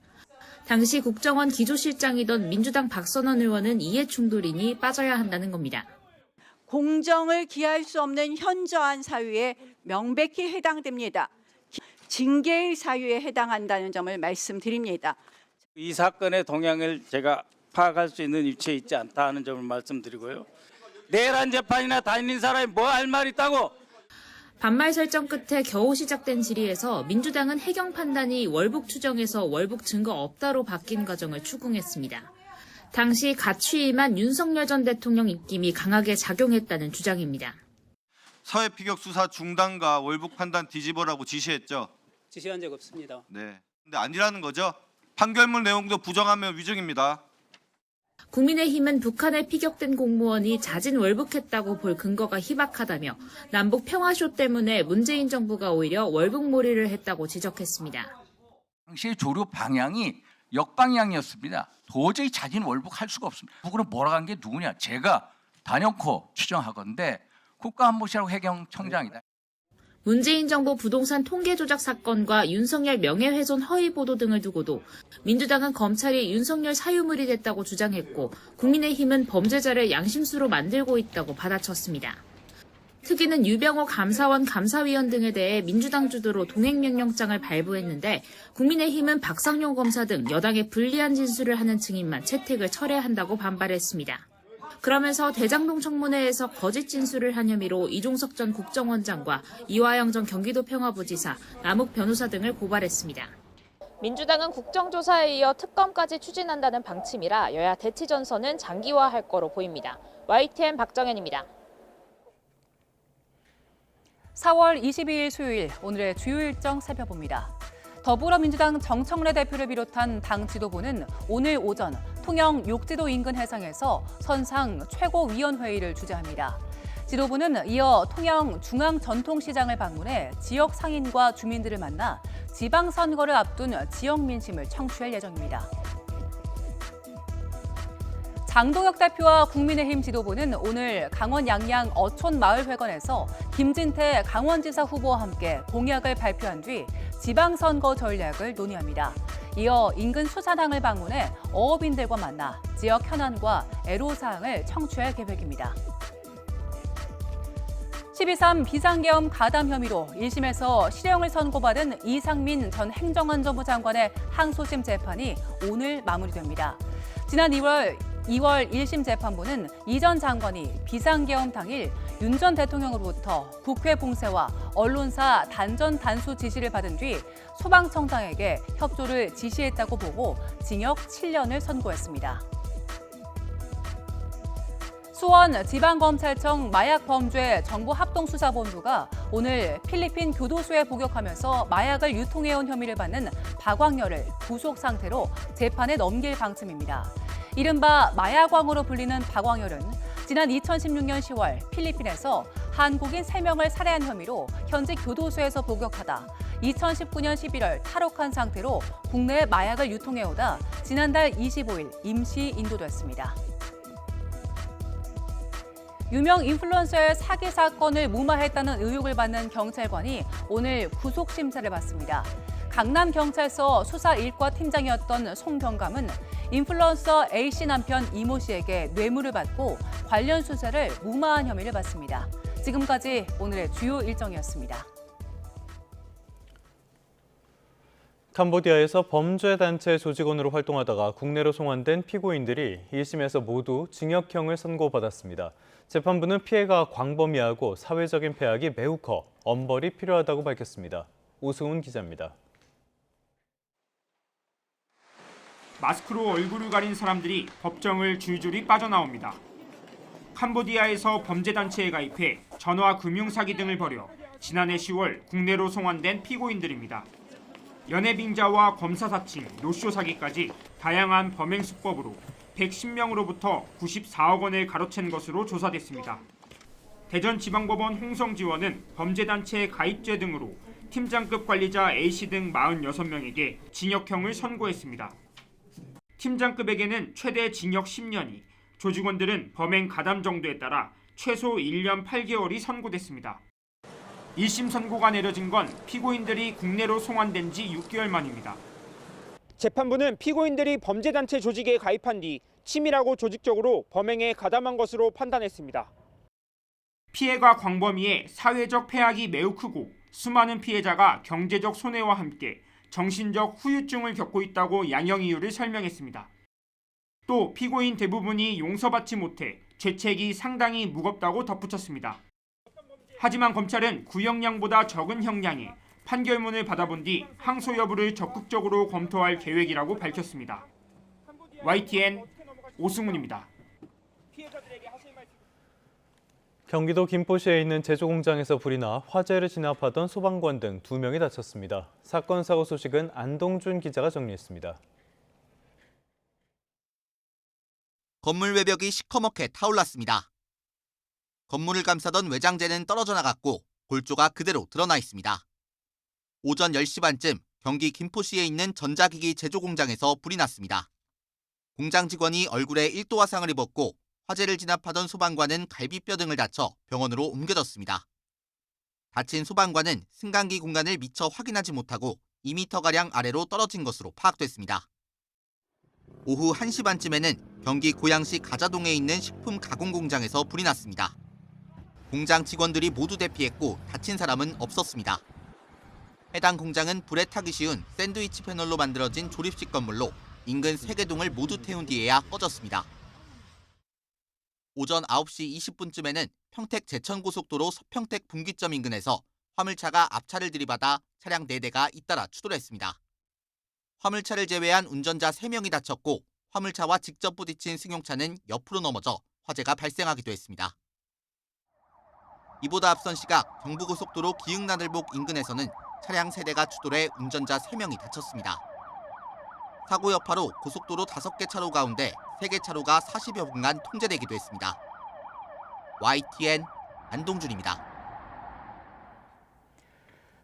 당시 국정원 기조실장이던 민주당 박선원 의원은 이해 충돌이니 빠져야 한다는 겁니다. 공정을 기할 수 없는 현저한 사유에 명백히 해당됩니다. 징계의 사유에 해당한다는 점을 말씀드립니다. 이 사건의 동향을 제가 파악할 수 있는 위치에 있지 않다 하는 점을 말씀드리고요. 내란 재판이나 다니는 사람이 뭐 할 말 있다고. 반말 설정 끝에 겨우 시작된 질의에서 민주당은 해경 판단이 월북 추정에서 월북 증거 없다로 바뀐 과정을 추궁했습니다. 당시 가취임한 윤석열 전 대통령 입김이 강하게 작용했다는 주장입니다. 서해 피격 수사 중단과 월북 판단 뒤집어라고 지시했죠? 지시한 적 없습니다. 네. 근데 아니라는 거죠? 판결문 내용도 부정하면 위증입니다. 국민의힘은 북한에 피격된 공무원이 자진 월북했다고 볼 근거가 희박하다며 남북 평화쇼 때문에 문재인 정부가 오히려 월북몰이를 했다고 지적했습니다. 당시의 조류 방향이 역방향이었습니다. 도저히 자진 월북할 수가 없습니다. 북으로 몰아간 게 누구냐? 제가 단연코 추정하건대 국가안보실하고 해경청장이다. 문재인 정부 부동산 통계 조작 사건과 윤석열 명예훼손 허위 보도 등을 두고도 민주당은 검찰이 윤석열 사유물이 됐다고 주장했고 국민의힘은 범죄자를 양심수로 만들고 있다고 받아쳤습니다. 특위는 유병호 감사원 감사위원 등에 대해 민주당 주도로 동행명령장을 발부했는데 국민의힘은 박상용 검사 등 여당의 불리한 진술을 하는 증인만 채택을 철회한다고 반발했습니다. 그러면서 대장동 청문회에서 거짓 진술을 한 혐의로 이종석 전 국정원장과 이화영 전 경기도 평화부지사, 남욱 변호사 등을 고발했습니다. 민주당은 국정조사에 이어 특검까지 추진한다는 방침이라 여야 대치 전선은 장기화할 거로 보입니다. YTN 박정현입니다. 4월 22일 수요일 오늘의 주요 일정 살펴봅니다. 더불어민주당 정청래 대표를 비롯한 당 지도부는 오늘 오전 통영 욕지도 인근 해상에서 선상 최고위원회의를 주재합니다. 지도부는 이어 통영 중앙전통시장을 방문해 지역 상인과 주민들을 만나 지방선거를 앞둔 지역 민심을 청취할 예정입니다. 장동혁 대표와 국민의힘 지도부는 오늘 강원 양양 어촌마을회관에서 김진태 강원지사 후보와 함께 공약을 발표한 뒤 지방선거 전략을 논의합니다. 이어 인근 수산항을 방문해 어업인들과 만나 지역 현안과 애로사항을 청취할 계획입니다. 12.3 비상계엄 가담 혐의로 1심에서 실형을 선고받은 이상민 전 행정안전부 장관의 항소심 재판이 오늘 마무리됩니다. 지난 2월 1심 재판부는 이 전 장관이 비상계엄 당일 윤 전 대통령으로부터 국회 봉쇄와 언론사 단전 단수 지시를 받은 뒤 소방청장에게 협조를 지시했다고 보고 징역 7년을 선고했습니다. 수원지방검찰청 마약범죄 정보합동수사본부가 오늘 필리핀 교도소에 복역하면서 마약을 유통해온 혐의를 받는 박광렬을 구속 상태로 재판에 넘길 방침입니다. 이른바 마약왕으로 불리는 박광렬은 지난 2016년 10월 필리핀에서 한국인 3명을 살해한 혐의로 현직 교도소에서 복역하다 2019년 11월 탈옥한 상태로 국내에 마약을 유통해오다 지난달 25일 임시 인도됐습니다. 유명 인플루언서의 사기 사건을 무마했다는 의혹을 받는 경찰관이 오늘 구속 심사를 받습니다. 강남경찰서 수사 1과 팀장이었던 송경감은 인플루언서 A씨 남편 이모 씨에게 뇌물을 받고 관련 수사를 무마한 혐의를 받습니다. 지금까지 오늘의 주요 일정이었습니다. 캄보디아에서 범죄단체 조직원으로 활동하다가 국내로 송환된 피고인들이 1심에서 모두 징역형을 선고받았습니다. 재판부는 피해가 광범위하고 사회적인 폐악이 매우 커 엄벌이 필요하다고 밝혔습니다. 오승훈 기자입니다. 마스크로 얼굴을 가린 사람들이 법정을 줄줄이 빠져나옵니다. 캄보디아에서 범죄단체에 가입해 전화 금융사기 등을 벌여 지난해 10월 국내로 송환된 피고인들입니다. 연예빙자와 검사 사칭, 노쇼 사기까지 다양한 범행 수법으로 110명으로부터 94억 원을 가로챈 것으로 조사됐습니다. 대전지방법원 홍성지원은 범죄단체 가입죄 등으로 팀장급 관리자 A씨 등 46명에게 징역형을 선고했습니다. 팀장급에게는 최대 징역 10년이, 조직원들은 범행 가담 정도에 따라 최소 1년 8개월이 선고됐습니다. 1심 선고가 내려진 건 피고인들이 국내로 송환된 지 6개월 만입니다. 재판부는 피고인들이 범죄단체 조직에 가입한 뒤 치밀하고 조직적으로 범행에 가담한 것으로 판단했습니다. 피해가 광범위해 사회적 폐악이 매우 크고 수많은 피해자가 경제적 손해와 함께 정신적 후유증을 겪고 있다고 양형 이유를 설명했습니다. 또 피고인 대부분이 용서받지 못해 죄책이 상당히 무겁다고 덧붙였습니다. 하지만 검찰은 구형량보다 적은 형량에 판결문을 받아본 뒤 항소 여부를 적극적으로 검토할 계획이라고 밝혔습니다. YTN 오승훈입니다. 경기도 김포시에 있는 제조공장에서 불이 나 화재를 진압하던 소방관 등 2명이 다쳤습니다. 사건 사고 소식은 안동준 기자가 정리했습니다. 건물 외벽이 시커멓게 타올랐습니다. 건물을 감싸던 외장재는 떨어져 나갔고 골조가 그대로 드러나 있습니다. 오전 10시 반쯤 경기 김포시에 있는 전자기기 제조공장에서 불이 났습니다. 공장 직원이 얼굴에 1도 화상을 입었고 화재를 진압하던 소방관은 갈비뼈 등을 다쳐 병원으로 옮겨졌습니다. 다친 소방관은 승강기 공간을 미처 확인하지 못하고 2m가량 아래로 떨어진 것으로 파악됐습니다. 오후 1시 반쯤에는 경기 고양시 가자동에 있는 식품 가공 공장에서 불이 났습니다. 공장 직원들이 모두 대피했고 다친 사람은 없었습니다. 해당 공장은 불에 타기 쉬운 샌드위치 패널로 만들어진 조립식 건물로 인근 3개 동을 모두 태운 뒤에야 꺼졌습니다. 오전 9시 20분쯤에는 평택 제천고속도로 서평택 분기점 인근에서 화물차가 앞차를 들이받아 차량 4대가 잇따라 추돌했습니다. 화물차를 제외한 운전자 3명이 다쳤고 화물차와 직접 부딪힌 승용차는 옆으로 넘어져 화재가 발생하기도 했습니다. 이보다 앞선 시각 경부고속도로 기흥나들목 인근에서는 차량 3대가 추돌해 운전자 3명이 다쳤습니다. 사고 여파로 고속도로 5개 차로 가운데 3개 차로가 40여 분간 통제되기도 했습니다. YTN 안동준입니다.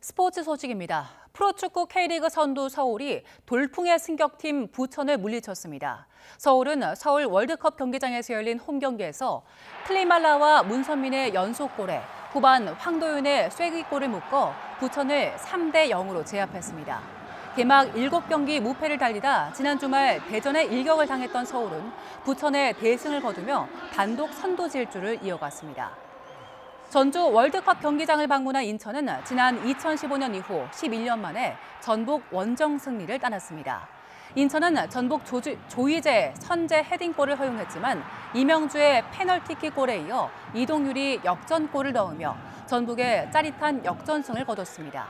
스포츠 소식입니다. 프로축구 K리그 선두 서울이 돌풍의 승격팀 부천을 물리쳤습니다. 서울은 서울 월드컵 경기장에서 열린 홈 경기에서 클리말라와 문선민의 연속골에 후반 황도윤의 쐐기골을 묶어 부천을 3대0으로 제압했습니다. 개막 7경기 무패를 달리다 지난 주말 대전에 일격을 당했던 서울은 부천의 대승을 거두며 단독 선두 질주를 이어갔습니다. 전주 월드컵 경기장을 방문한 인천은 지난 2015년 이후 11년 만에 전북 원정 승리를 따냈습니다. 인천은 전북 조이제 선제 헤딩골을 허용했지만 이명주의 페널티킥골에 이어 이동률이 역전골을 넣으며 전북의 짜릿한 역전승을 거뒀습니다.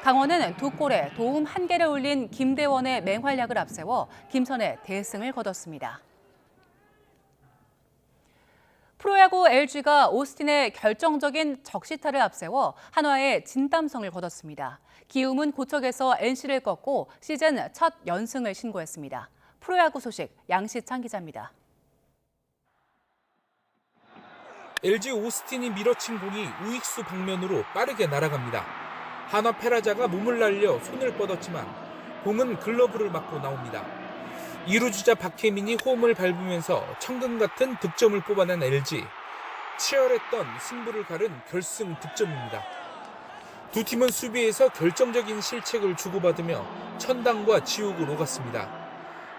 강원은 2골에 도움 1개를 올린 김대원의 맹활약을 앞세워 김천의 대승을 거뒀습니다. 프로야구 LG가 오스틴의 결정적인 적시타를 앞세워 한화의 진땀성을 거뒀습니다. 기움은 고척에서 NC를 꺾고 시즌 첫 연승을 신고했습니다. 프로야구 소식 양시창 기자입니다. LG 오스틴이 밀어친 공이 우익수 방면으로 빠르게 날아갑니다. 한화 페라자가 몸을 날려 손을 뻗었지만 공은 글러브를 맞고 나옵니다. 2루 주자 박혜민이 홈을 밟으면서 천금 같은 득점을 뽑아낸 LG. 치열했던 승부를 가른 결승 득점입니다. 두 팀은 수비에서 결정적인 실책을 주고받으며 천당과 지옥을 오갔습니다.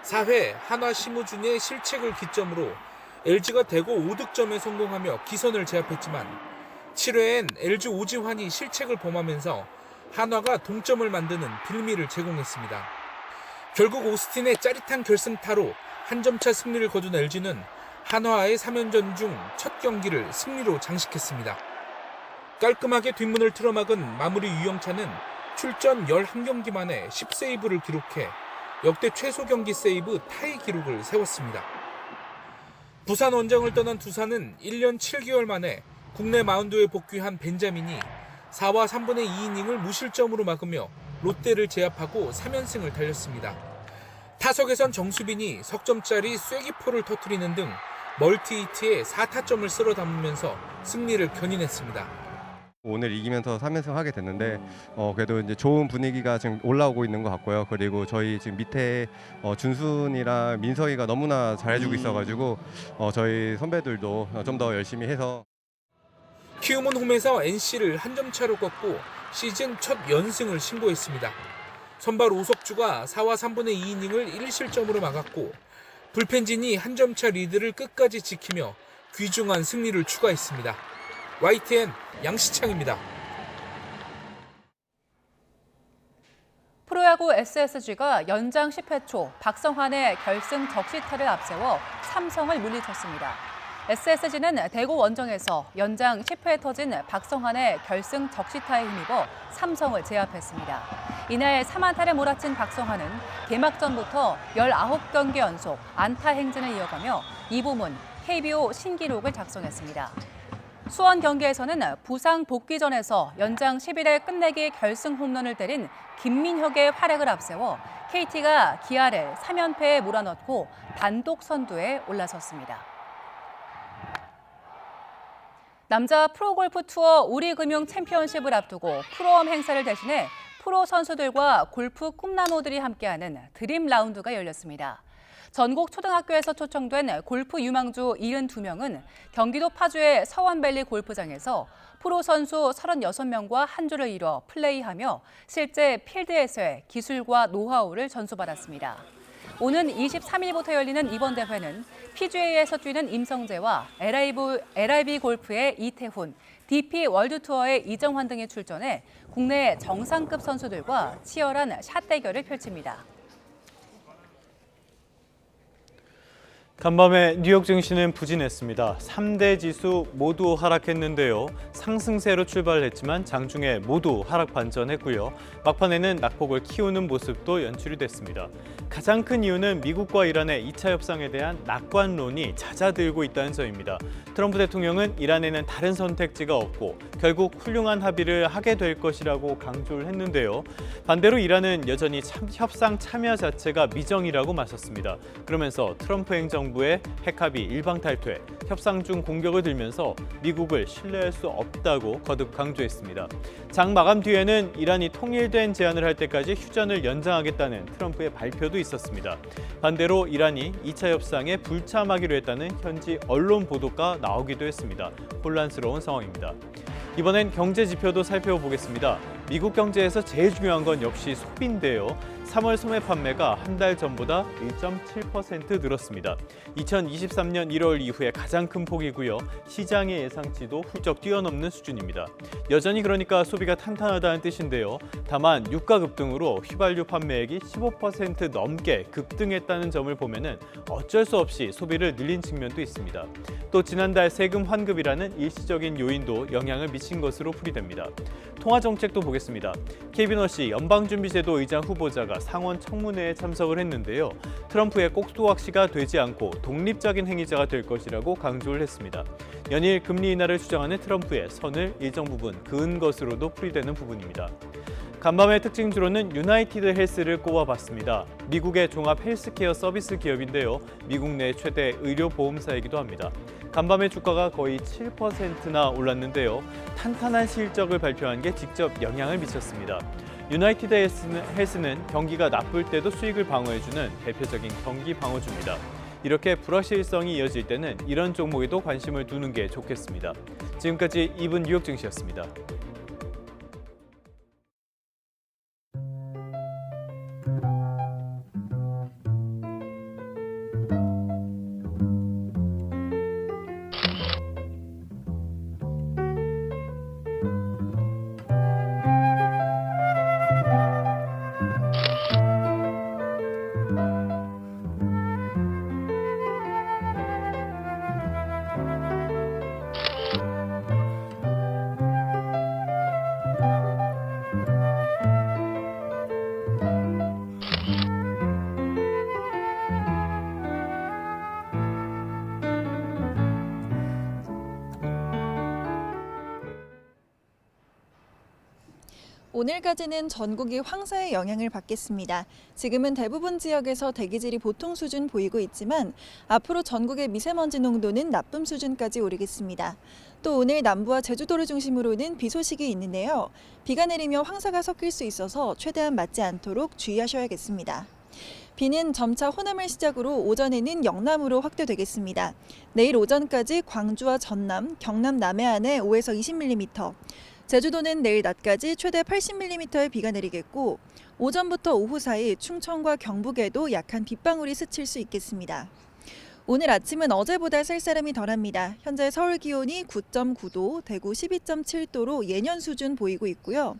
4회 한화 심우준의 실책을 기점으로 LG가 대거 5득점에 성공하며 기선을 제압했지만 7회엔 LG 오지환이 실책을 범하면서 한화가 동점을 만드는 빌미를 제공했습니다. 결국 오스틴의 짜릿한 결승타로 한 점차 승리를 거둔 LG는 한화의 3연전 중 첫 경기를 승리로 장식했습니다. 깔끔하게 뒷문을 틀어막은 마무리 유영찬은 출전 11경기 만에 10세이브를 기록해 역대 최소 경기 세이브 타이 기록을 세웠습니다. 부산 원정을 떠난 두산은 1년 7개월 만에 국내 마운드에 복귀한 벤자민이 4와 3분의 2이닝을 무실점으로 막으며 롯데를 제압하고 3연승을 달렸습니다. 타석에선 정수빈이 석점짜리 쐐기포를 터뜨리는 등 멀티히트에 4타점을 쓸어 담으면서 승리를 견인했습니다. 오늘 이기면서 3연승 하게 됐는데 그래도 이제 좋은 분위기가 지금 올라오고 있는 것 같고요. 그리고 저희 지금 밑에 준순이랑 민서이가 너무나 잘해주고 있어가지고 저희 선배들도 좀 더 열심히 해서 키움은 홈에서 NC를 한 점 차로 꺾고 시즌 첫 연승을 신고했습니다. 선발 오석주가 4와 3분의 2이닝을 1실점으로 막았고 불펜진이 한 점 차 리드를 끝까지 지키며 귀중한 승리를 추가했습니다. YTN 양시창입니다. 프로야구 SSG가 연장 10회 초 박성환의 결승 적시타를 앞세워 삼성을 물리쳤습니다. SSG는 대구 원정에서 연장 10회에 터진 박성환의 결승 적시타에 힘입어 삼성을 제압했습니다. 이날 3안타를 몰아친 박성환은 개막전부터 19경기 연속 안타 행진을 이어가며 이부문 KBO 신기록을 작성했습니다. 수원 경기에서는 부상 복귀전에서 연장 11회 끝내기 결승 홈런을 때린 김민혁의 활약을 앞세워 KT가 기아를 3연패에 몰아넣고 단독 선두에 올라섰습니다. 남자 프로골프 투어 우리금융 챔피언십을 앞두고 프로엄 행사를 대신해 프로 선수들과 골프 꿈나무들이 함께하는 드림 라운드가 열렸습니다. 전국 초등학교에서 초청된 골프 유망주 72명은 경기도 파주의 서원밸리 골프장에서 프로 선수 36명과 한 줄을 이뤄 플레이하며 실제 필드에서의 기술과 노하우를 전수받았습니다. 오는 23일부터 열리는 이번 대회는 PGA에서 뛰는 임성재와 LIV 골프의 이태훈, DP 월드투어의 이정환 등이 출전해 국내 정상급 선수들과 치열한 샷 대결을 펼칩니다. 간밤에 뉴욕 증시는 부진했습니다. 3대 지수 모두 하락했는데요. 상승세로 출발했지만 장중에 모두 하락 반전했고요. 막판에는 낙폭을 키우는 모습도 연출이 됐습니다. 가장 큰 이유는 미국과 이란의 2차 협상에 대한 낙관론이 잦아들고 있다는 점입니다. 트럼프 대통령은 이란에는 다른 선택지가 없고 결국 훌륭한 합의를 하게 될 것이라고 강조를 했는데요. 반대로 이란은 여전히 협상 참여 자체가 미정이라고 맞섰습니다. 그러면서 트럼프 행정부의 핵합의 일방탈퇴, 협상 중 공격을 들면서 미국을 신뢰할 수 없다고 거듭 강조했습니다. 장 마감 뒤에는 이란이 통일된 제안을 할 때까지 휴전을 연장하겠다는 트럼프의 발표도 있었습니다. 반대로 이란이 2차 협상에 불참하기로 했다는 현지 언론 보도가 나오기도 했습니다. 혼란스러운 상황입니다. 이번엔 경제 지표도 살펴보겠습니다. 미국 경제에서 제일 중요한 건 역시 소비인데요. 3월 소매 판매가 한 달 전보다 1.7% 늘었습니다. 2023년 1월 이후에 가장 큰 폭이고요. 시장의 예상치도 훌쩍 뛰어넘는 수준입니다. 여전히 그러니까 소비가 탄탄하다는 뜻인데요. 다만 유가 급등으로 휘발유 판매액이 15% 넘게 급등했다는 점을 보면은 어쩔 수 없이 소비를 늘린 측면도 있습니다. 또 지난달 세금 환급이라는 일시적인 요인도 영향을 미친 것으로 풀이됩니다. 통화 정책도 보겠습니다. 케빈 허시 연방준비제도 의장 후보자가 상원 청문회에 참석을 했는데요. 트럼프의 꼭두각시가 되지 않고 독립적인 행위자가 될 것이라고 강조를 했습니다. 연일 금리 인하를 주장하는 트럼프의 선을 일정 부분 그은 것으로도 풀이되는 부분입니다. 간밤의 특징주로는 유나이티드 헬스를 꼽아봤습니다. 미국의 종합 헬스케어 서비스 기업인데요. 미국 내 최대 의료보험사이기도 합니다. 간밤의 주가가 거의 7%나 올랐는데요. 탄탄한 실적을 발표한 게 직접 영향을 미쳤습니다. 유나이티드 헬스는 경기가 나쁠 때도 수익을 방어해주는 대표적인 경기 방어주입니다. 이렇게 불확실성이 이어질 때는 이런 종목에도 관심을 두는 게 좋겠습니다. 지금까지 2분 뉴욕 증시였습니다. 오늘까지는 전국이 황사의 영향을 받겠습니다. 지금은 대부분 지역에서 대기질이 보통 수준 보이고 있지만 앞으로 전국의 미세먼지 농도는 나쁨 수준까지 오르겠습니다. 또 오늘 남부와 제주도를 중심으로는 비 소식이 있는데요. 비가 내리며 황사가 섞일 수 있어서 최대한 맞지 않도록 주의하셔야겠습니다. 비는 점차 호남을 시작으로 오전에는 영남으로 확대되겠습니다. 내일 오전까지 광주와 전남, 경남 남해안에 5에서 20mm, 제주도는 내일 낮까지 최대 80mm의 비가 내리겠고 오전부터 오후 사이 충청과 경북에도 약한 빗방울이 스칠 수 있겠습니다. 오늘 아침은 어제보다 쌀쌀함이 덜합니다. 현재 서울 기온이 9.9도, 대구 12.7도로 예년 수준 보이고 있고요.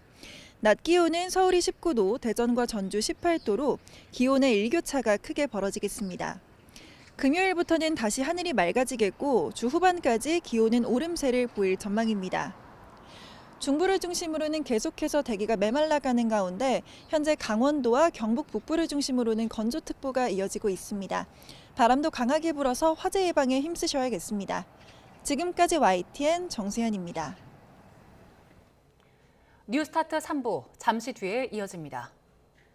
낮 기온은 서울이 19도, 대전과 전주 18도로 기온의 일교차가 크게 벌어지겠습니다. 금요일부터는 다시 하늘이 맑아지겠고 주 후반까지 기온은 오름세를 보일 전망입니다. 중부를 중심으로는 계속해서 대기가 메말라가는 가운데 현재 강원도와 경북 북부를 중심으로는 건조특보가 이어지고 있습니다. 바람도 강하게 불어서 화재 예방에 힘쓰셔야겠습니다. 지금까지 YTN 정수현입니다. 뉴스타트 3부 잠시 뒤에 이어집니다.